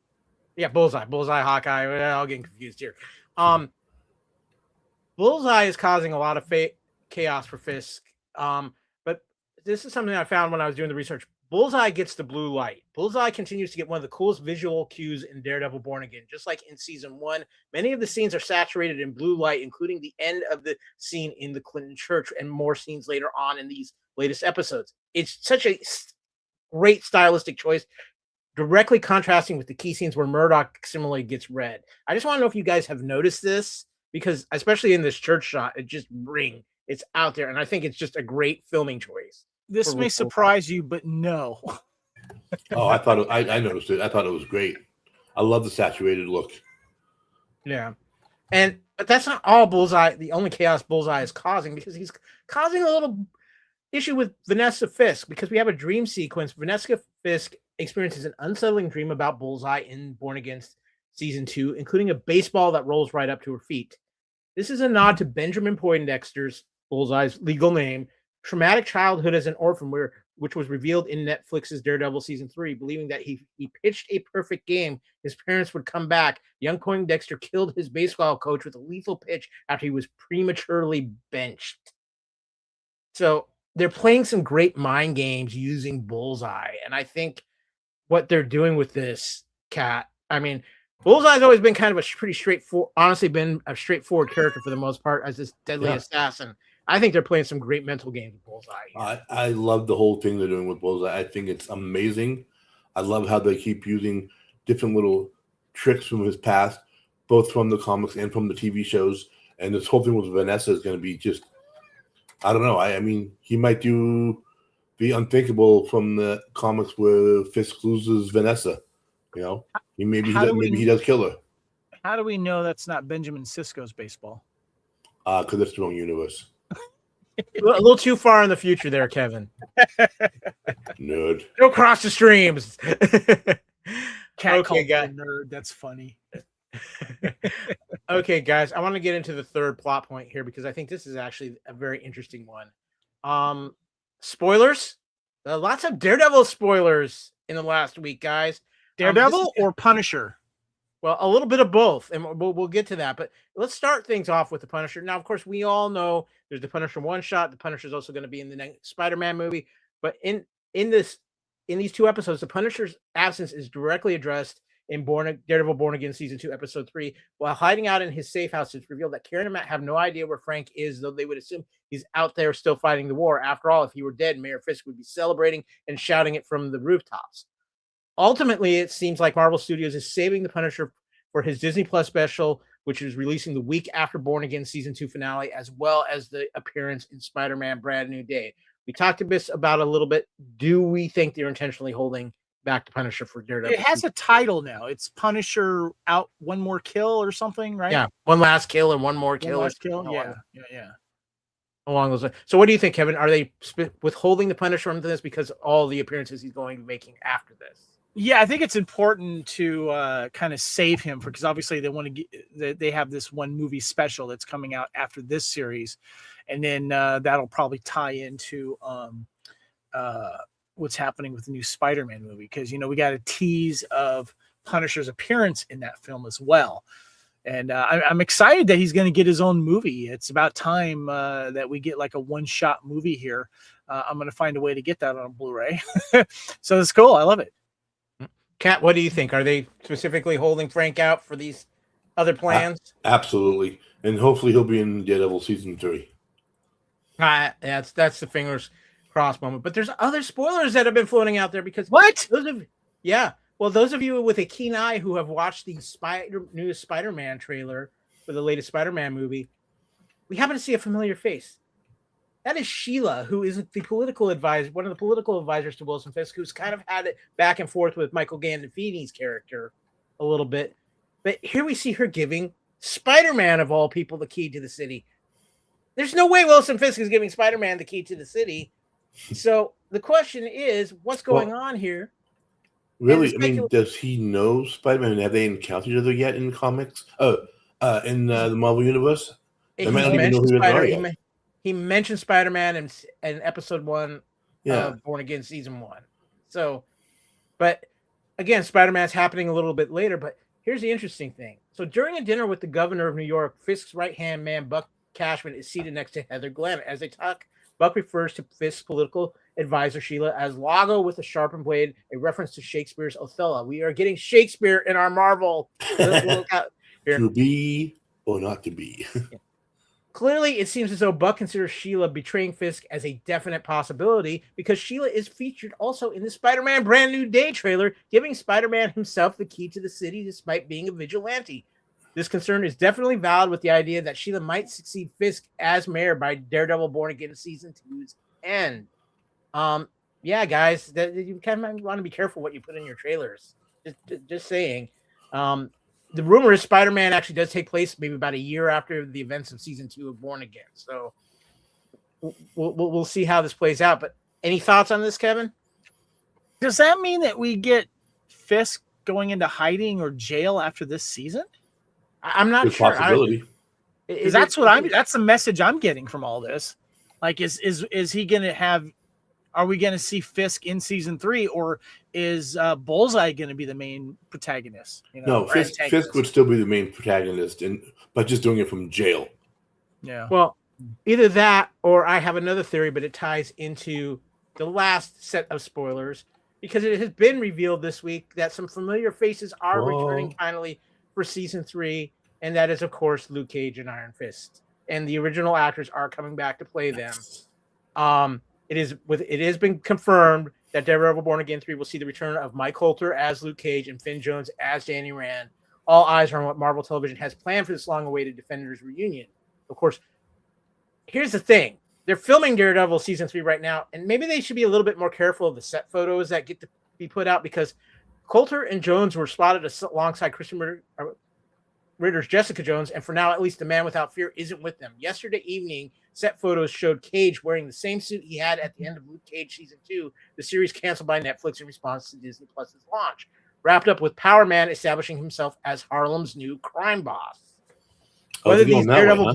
Yeah, Bullseye, Hawkeye. I'll get confused here. Bullseye is causing a lot of chaos for Fisk. But this is something I found when I was doing the research. Bullseye gets the blue light. Bullseye continues to get one of the coolest visual cues in Daredevil Born Again. Just like in season 1, many of the scenes are saturated in blue light, including the end of the scene in the Clinton church and more scenes later on in these latest episodes. It's such a great stylistic choice, directly contrasting with the key scenes where Murdock similarly gets red. I just want to know if you guys have noticed this, because especially in this church shot, it just it's out there, and I think it's just a great filming choice. This may surprise you, but no. Oh, I noticed it. I thought it was great. I love the saturated look. Yeah. But that's not all Bullseye, the only chaos Bullseye is causing, because he's causing a little issue with Vanessa Fisk, because we have a dream sequence. Vanessa Fisk experiences an unsettling dream about Bullseye in Born Again season 2, including a baseball that rolls right up to her feet. This is a nod to Benjamin Poindexter's, Bullseye's legal name, traumatic childhood as an orphan, which was revealed in Netflix's Daredevil season 3. Believing that he pitched a perfect game, his parents would come back. Young Poindexter killed his baseball coach with a lethal pitch after he was prematurely benched. So they're playing some great mind games using Bullseye, and I think what they're doing with this cat, I mean, Bullseye's always been kind of a pretty straightforward, honestly been a straightforward character for the most part as this deadly assassin. I think they're playing some great mental games with Bullseye. I love the whole thing they're doing with Bullseye. I think it's amazing. I love how they keep using different little tricks from his past, both from the comics and from the TV shows. And this whole thing with Vanessa is going to be just, I don't know. I mean, he might do the unthinkable from the comics where Fisk loses Vanessa. You know, maybe he does kill her. How do we know that's not Benjamin Sisko's baseball? Because it's the wrong universe. A little too far in the future there, Kevin. Nerd. Go cross the streams. Okay, guys. Nerd. That's funny. Okay, guys. I want to get into the third plot point here, because I think this is actually a very interesting one. Spoilers. Lots of Daredevil spoilers in the last week, guys. Daredevil or Punisher? Well, a little bit of both, and we'll get to that. But let's start things off with the Punisher. Now, of course, we all know there's the Punisher one shot. The Punisher is also going to be in the next Spider-Man movie. But in these 2 episodes, the Punisher's absence is directly addressed in Daredevil Born Again season 2, episode 3. While hiding out in his safe house, it's revealed that Karen and Matt have no idea where Frank is, though they would assume he's out there still fighting the war. After all, if he were dead, Mayor Fisk would be celebrating and shouting it from the rooftops. Ultimately, it seems like Marvel Studios is saving the Punisher for his Disney Plus special, which is releasing the week after Born Again season 2 finale, as well as the appearance in Spider-Man Brand New Day. We talked about a little bit. Do we think they're intentionally holding back the Punisher for Daredevil? It has a title now. It's Punisher Out One More Kill or something, right? Yeah, one last kill and one more kill. One last kill. Yeah. Along those lines. So what do you think, Kevin? Are they withholding the Punisher from this because all the appearances he's going to be making after this? Yeah, I think it's important to kind of save him because obviously they want to they have this one movie special that's coming out after this series, and then that'll probably tie into what's happening with the new Spider-Man movie, because we got a tease of Punisher's appearance in that film as well. And I'm excited that he's going to get his own movie. It's about time that we get like a one-shot movie here. I'm going to find a way to get that on Blu-ray. So it's cool. I love it. Kat, what do you think? Are they specifically holding Frank out for these other plans? Absolutely. And hopefully he'll be in Daredevil season 3. That's the fingers crossed moment. But there's other spoilers that have been floating out there because Well, those of you with a keen eye who have watched the newest Spider-Man trailer for the latest Spider-Man movie, we happen to see a familiar face. That is Sheila, who is the political advisor, one of the political advisors to Wilson Fisk, who's kind of had it back and forth with Michael Gandolfini's character a little bit. But here we see her giving Spider-Man, of all people, the key to the city. There's no way Wilson Fisk is giving Spider-Man the key to the city. So the question is, what's going on here? Really? I mean, does he know Spider-Man? Have they encountered each other yet in comics? In the Marvel Universe? He mentioned Spider-Man in episode 1 of Born Again season 1. So, but again, Spider-Man's happening a little bit later. But here's the interesting thing. So during a dinner with the governor of New York, Fisk's right-hand man, Buck Cashman, is seated next to Heather Glenn. As they talk, Buck refers to Fisk's political advisor, Sheila, as Lago with a sharpened blade, a reference to Shakespeare's Othello. We are getting Shakespeare in our Marvel. To be or not to be. Clearly, it seems as though Buck considers Sheila betraying Fisk as a definite possibility because Sheila is featured also in the Spider-Man Brand New Day trailer, giving Spider-Man himself the key to the city despite being a vigilante. This concern is definitely valid with the idea that Sheila might succeed Fisk as mayor by Daredevil Born Again Season 2's end. Yeah, guys, you kind of want to be careful what you put in your trailers. Just saying. The rumor is Spider-Man actually does take place maybe about a year after the events of season 2 of Born Again. So we'll see how this plays out. But any thoughts on this, Kevin? Does that mean that we get Fisk going into hiding or jail after this season? I'm not sure. Possibility. That's the message I'm getting from all this. Like, is he going to have? Are we going to see Fisk in season 3, or is Bullseye going to be the main protagonist? No, Fisk would still be the main protagonist, but just doing it from jail. Yeah. Well, either that, or I have another theory, but it ties into the last set of spoilers because it has been revealed this week that some familiar faces are returning finally for season 3, and that is, of course, Luke Cage and Iron Fist, and the original actors are coming back to play them. It has been confirmed that Daredevil Born Again 3 will see the return of Mike Coulter as Luke Cage and Finn Jones as Danny Rand. All eyes are on what Marvel Television has planned for this long-awaited Defenders reunion. Of course, here's the thing. They're filming Daredevil Season 3 right now, and maybe they should be a little bit more careful of the set photos that get to be put out because Coulter and Jones were spotted alongside Christian Ritter's Jessica Jones, and for now, at least the Man Without Fear isn't with them. Yesterday evening, set photos showed Cage wearing the same suit he had at the end of Luke Cage Season 2, the series canceled by Netflix in response to Disney Plus's launch, wrapped up with Power Man establishing himself as Harlem's new crime boss. Whether these Daredevil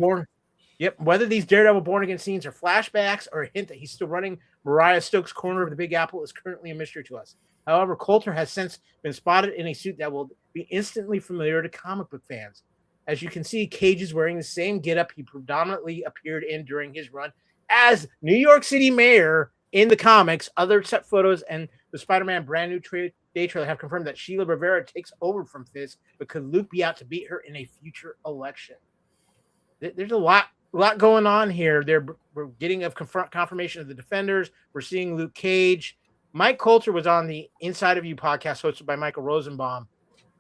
Born Again scenes are flashbacks or a hint that he's still running Mariah Stokes' corner of the Big Apple is currently a mystery to us. However, Coulter has since been spotted in a suit that will be instantly familiar to comic book fans. As you can see, Cage is wearing the same getup he predominantly appeared in during his run as New York City mayor in the comics. Other set photos and the Spider-Man Brand New Day trailer have confirmed that Sheila Rivera takes over from Fisk, but could Luke be out to beat her in a future election? There's a lot going on here. We're getting a confirmation of the Defenders. We're seeing Luke Cage. Mike Coulter was on the Inside of You podcast hosted by Michael Rosenbaum.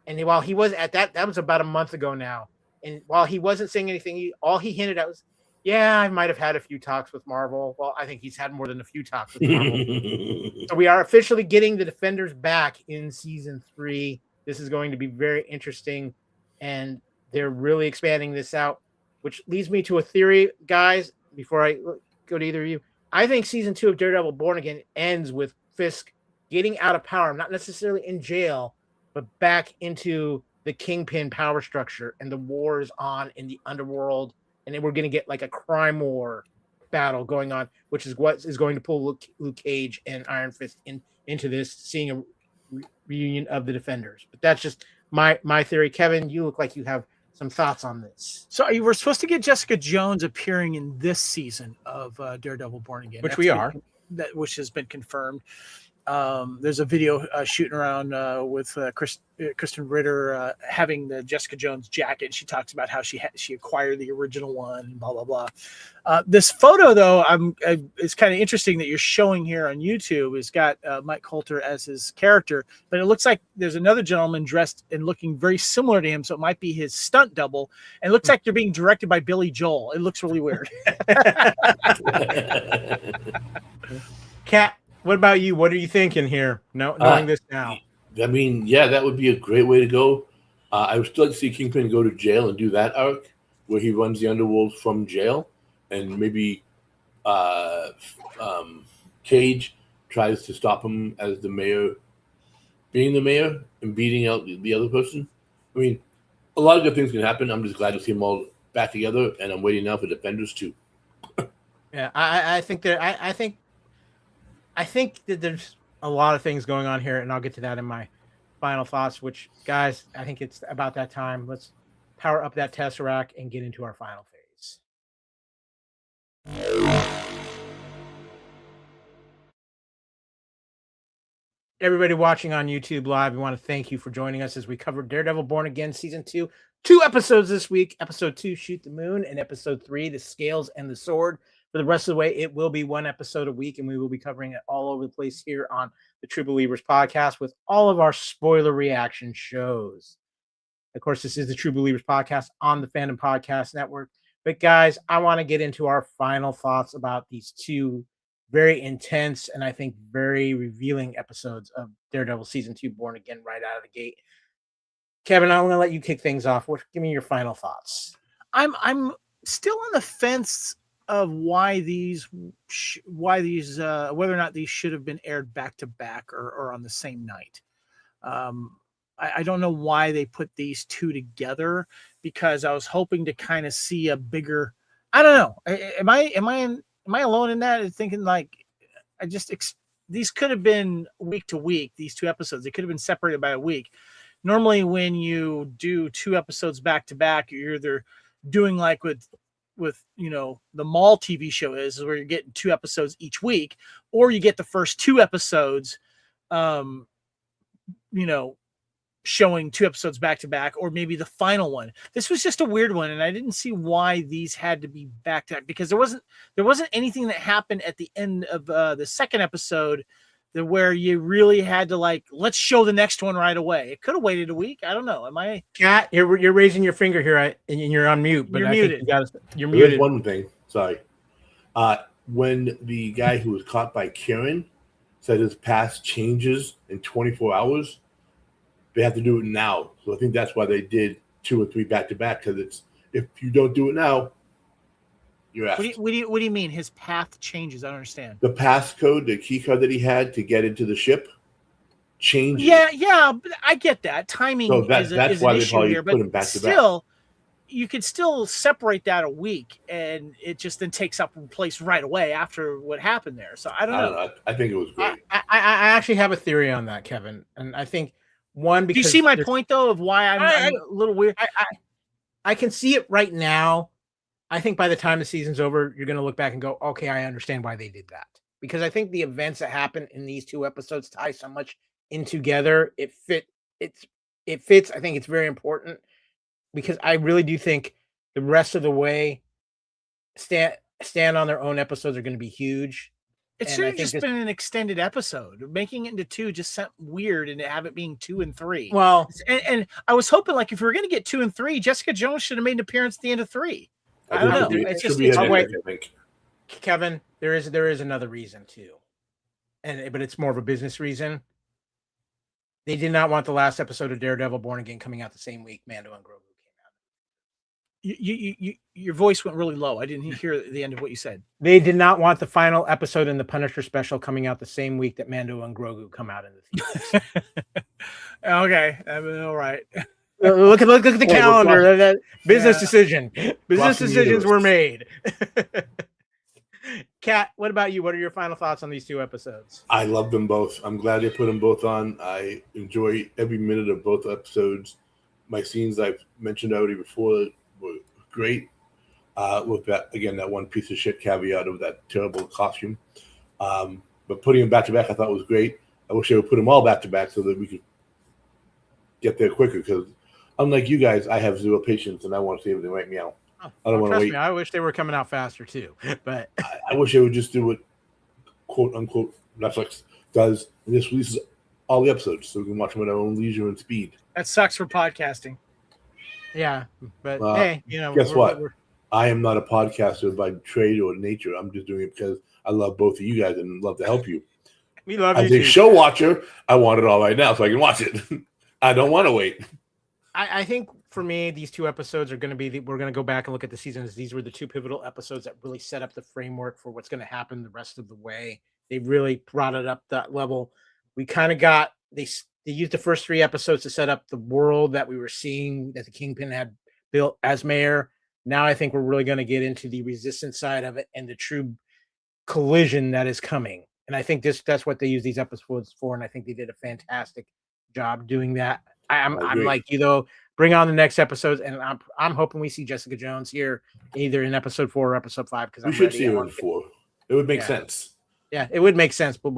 And while he was at that was about a month ago now. And while he wasn't saying anything, all he hinted at was, yeah, I might have had a few talks with Marvel. Well, I think he's had more than a few talks with Marvel. So we are officially getting the Defenders back in season 3. This is going to be very interesting. And they're really expanding this out, which leads me to a theory, guys, before I go to either of you. I think season 2 of Daredevil Born Again ends with Fisk getting out of power, not necessarily in jail, but back into the Kingpin power structure, and the war is on in the underworld, and then we're going to get like a crime war battle going on, which is what is going to pull Luke Cage and Iron Fist into this, seeing a reunion of the Defenders. But that's just my theory. Kevin, you look like you have some thoughts on this. So you were supposed to get Jessica Jones appearing in this season of Daredevil Born Again, which which has been confirmed. There's a video shooting around with Kristen Ritter having the Jessica Jones jacket. And she talks about how she acquired the original one and blah, blah, blah. This photo, though, it's kind of interesting that you're showing here on YouTube. It's got Mike Coulter as his character, but it looks like there's another gentleman dressed and looking very similar to him. So it might be his stunt double. And it looks like they're being directed by Billy Joel. It looks really weird. Kat, what about you? What are you thinking here? Knowing this now. I mean, yeah, that would be a great way to go. I would still like to see Kingpin go to jail and do that arc where he runs the underworld from jail, and maybe Cage tries to stop him as the mayor, being the mayor and beating out the other person. I mean, a lot of good things can happen. I'm just glad to see them all back together, and I'm waiting now for Defenders too. Yeah, I think that there's a lot of things going on here, and I'll get to that in my final thoughts, which, guys, I think it's about that time. Let's power up that Tesseract and get into our final phase. Everybody watching on YouTube Live, we want to thank you for joining us as we cover Daredevil Born Again Season 2. 2 episodes this week. Episode 2, Shoot the Moon, and Episode 3, The Scales and the Sword. For the rest of the way, it will be 1 episode a week, and we will be covering it all over the place here on the True Believers Podcast with all of our spoiler reaction shows. Of course, this is the True Believers Podcast on the Fandom Podcast Network. But, guys, I want to get into our final thoughts about these 2 very intense and I think very revealing episodes of Daredevil Season 2 Born Again right out of the gate. Kevin, I'm going to let you kick things off. Give me your final thoughts. I'm still on the fence of whether or not these should have been aired back to back or on the same night. I don't know why they put these 2 together, because I was hoping to kind of see a bigger. I don't know. Am I alone in that? Thinking like these could have been week to week. These 2 episodes, they could have been separated by a week. Normally, when you do 2 episodes back to back, you're either doing like with the Mall TV show is where you're getting 2 episodes each week, or you get the first 2 episodes, showing 2 episodes back to back, or maybe the final one. This was just a weird one, and I didn't see why these had to be back to back, because there wasn't anything that happened at the end of the second episode where you really had to let's show the next one right away. It could have waited a week. I don't know. Am I? Kat, you're raising your finger here, and you're on mute. But you're muted. You're muted. There's one thing. Sorry. When the guy who was caught by Karen said his past changes in 24 hours, they have to do it now. So I think that's why they did 2 or 3 back to back, because if you don't do it now, you're asked. What do you mean his path changes? I don't understand. The passcode, the key card that he had to get into the ship, changes. Yeah, but I get that. Timing is why an they issue probably here, put but him back to still, you could still separate that a week, and it just then takes up place right away after what happened there. So I don't know. I think it was great. I actually have a theory on that, Kevin, and I think one, because do you see my point though of why I'm a little weird? I can see it right now. I think by the time the season's over, you're going to look back and go, okay, I understand why they did that. Because I think the events that happen in these 2 episodes tie so much in together. It fits. I think it's very important, because I really do think the rest of the way stand on their own episodes are going to be huge. It should have just been an extended episode. Making it into 2 just sounds weird, and to have it being 2 and 3. Well, and I was hoping, if we were going to get 2 and 3, Jessica Jones should have made an appearance at the end of 3. I don't know. It's just Kevin, there is another reason too, but it's more of a business reason. They did not want the last episode of Daredevil Born Again coming out the same week Mando and Grogu came out. Your voice went really low. I didn't hear the end of what you said. They did not want the final episode in the Punisher special coming out the same week that Mando and Grogu come out in the theaters. Okay, I mean, all right. Look at the calendar. That business decision. Business decisions were made. Kat, what about you? What are your final thoughts on these 2 episodes? I love them both. I'm glad they put them both on. I enjoy every minute of both episodes. My scenes I've mentioned already before were great. With that one piece of shit caveat of that terrible costume. But putting them back to back, I thought was great. I wish they would put them all back to back so that we could get there quicker. Because unlike you guys, I have zero patience and I want to see everything right meow. Oh, I don't want to wait. Me, I wish they were coming out faster too. But I wish they would just do what quote unquote Netflix does and just releases all the episodes so we can watch them at our own leisure and speed. That sucks for podcasting. Yeah, but hey, guess what? I am not a podcaster by trade or nature. I'm just doing it because I love both of you guys and love to help you. We love you. As a show watcher, I want it all right now so I can watch it. I don't want to wait. I think for me, these 2 episodes are going to be, we're going to go back and look at the seasons. These were the 2 pivotal episodes that really set up the framework for what's going to happen the rest of the way. They really brought it up that level. We kind of got, they used the first 3 episodes to set up the world that we were seeing that the Kingpin had built as mayor. Now I think we're really going to get into the resistance side of it and the true collision that is coming. And I think that's what they use these episodes for. And I think they did a fantastic job doing that. I'm like you though. Bring on the next episodes, and I'm hoping we see Jessica Jones here either in episode 4 or episode 5 because we should see her in 4. It would make sense. Yeah, it would make sense, but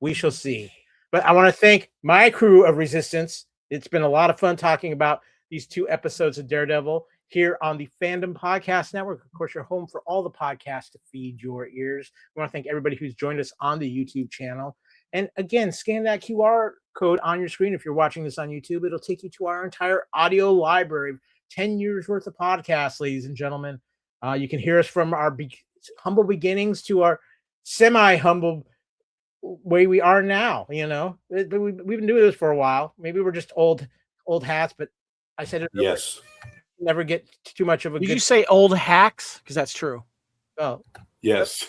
we shall see. But I want to thank my crew of Resistance. It's been a lot of fun talking about these 2 episodes of Daredevil here on the Fandom Podcast Network. Of course, you're home for all the podcasts to feed your ears. We want to thank everybody who's joined us on the YouTube channel. And again, scan that QR code on your screen. If you're watching this on YouTube, it'll take you to our entire audio library, 10 years worth of podcasts, ladies and gentlemen. You can hear us from our humble beginnings to our semi-humble way we are now. We've been doing this for a while. Maybe we're just old hats, but I said it earlier. Yes. Never get too much of a. Did you say old hacks? Because that's true. Oh, yes.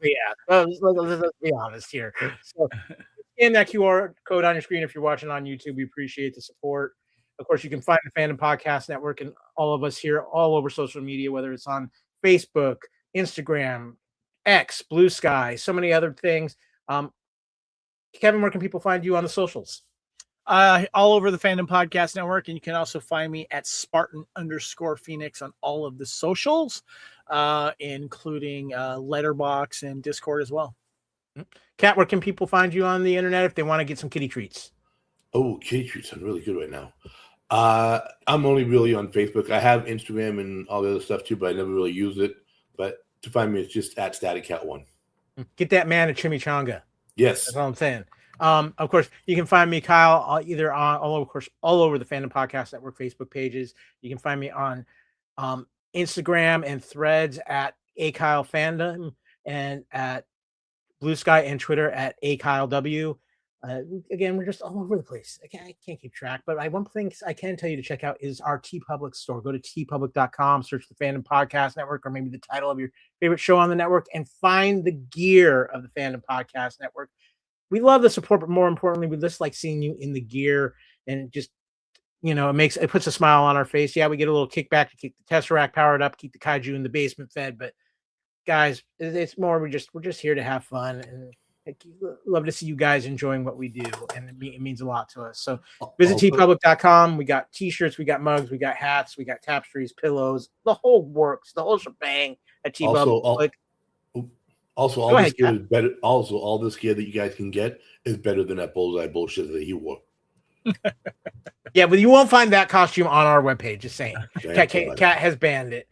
Yeah, let's be honest here. So, scan that QR code on your screen if you're watching on YouTube. We appreciate the support. Of course, you can find the Fandom Podcast Network and all of us here all over social media, whether it's on Facebook, Instagram, X, Blue Sky, so many other things. Kevin, where can people find you on the socials? All over the Fandom Podcast Network, and you can also find me at Spartan_Phoenix on all of the socials, including Letterbox and Discord as well. Kat, where can people find you on the internet if they want to get some kitty treats? Oh, kitty treats are really good right now. I'm only really on Facebook. I have Instagram and all the other stuff too, but I never really use it. But to find me, it's just at StaticCat1. Get that man a chimichanga. Yes, that's all I'm saying. Of course, you can find me, Kyle, either on all over the Fandom Podcast Network Facebook pages. You can find me on Instagram and Threads at @KyleFandom and at Blue Sky and Twitter at @KyleW. Again, we're just all over the place. I can't keep track, but one thing I can tell you to check out is our TeePublic store. Go to teepublic.com, search the Fandom Podcast Network, or maybe the title of your favorite show on the network, and find the gear of the Fandom Podcast Network. We love the support, but more importantly, we just like seeing you in the gear, and just, it puts a smile on our face. Yeah, we get a little kickback to keep the Tesseract powered up, keep the kaiju in the basement fed, but guys, it's more, we're just here to have fun, and love to see you guys enjoying what we do, and it means a lot to us. So visit teepublic.com. We got t-shirts, we got mugs, we got hats, we got tapestries, pillows, the whole works, the whole shebang at teepublic. Also, all this gear is better. Also, all this gear that you guys can get is better than that bullseye bullshit that he wore. Yeah, but you won't find that costume on our webpage. Just saying, Kat has banned it.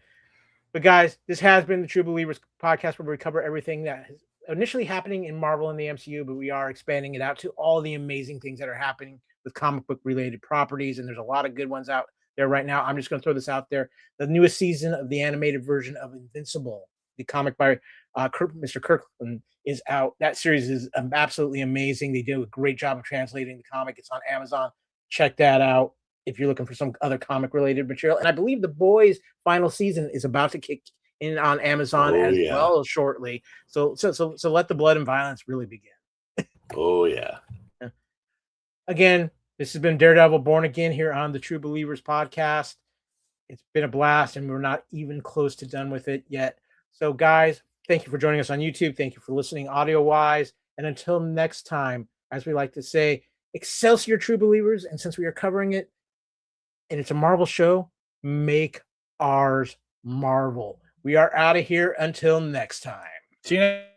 But guys, this has been the True Believers Podcast, where we cover everything that is initially happening in Marvel and the MCU, but we are expanding it out to all the amazing things that are happening with comic book related properties, and there's a lot of good ones out there right now. I'm just going to throw this out there: the newest season of the animated version of Invincible, the comic by Mr. Kirkland, is out. That series is absolutely amazing. They do a great job of translating the comic. It's on Amazon. Check that out if you're looking for some other comic related material. And I believe The Boys' final season is about to kick in on Amazon well shortly. So let the blood and violence really begin. Oh yeah. Again, this has been Daredevil Born Again here on the True Believers Podcast. It's been a blast, and we're not even close to done with it yet. So guys, thank you for joining us on YouTube. Thank you for listening audio-wise. And until next time, as we like to say, Excelsior, True Believers. And since we are covering it, and it's a Marvel show, make ours Marvel. We are out of here until next time. See you next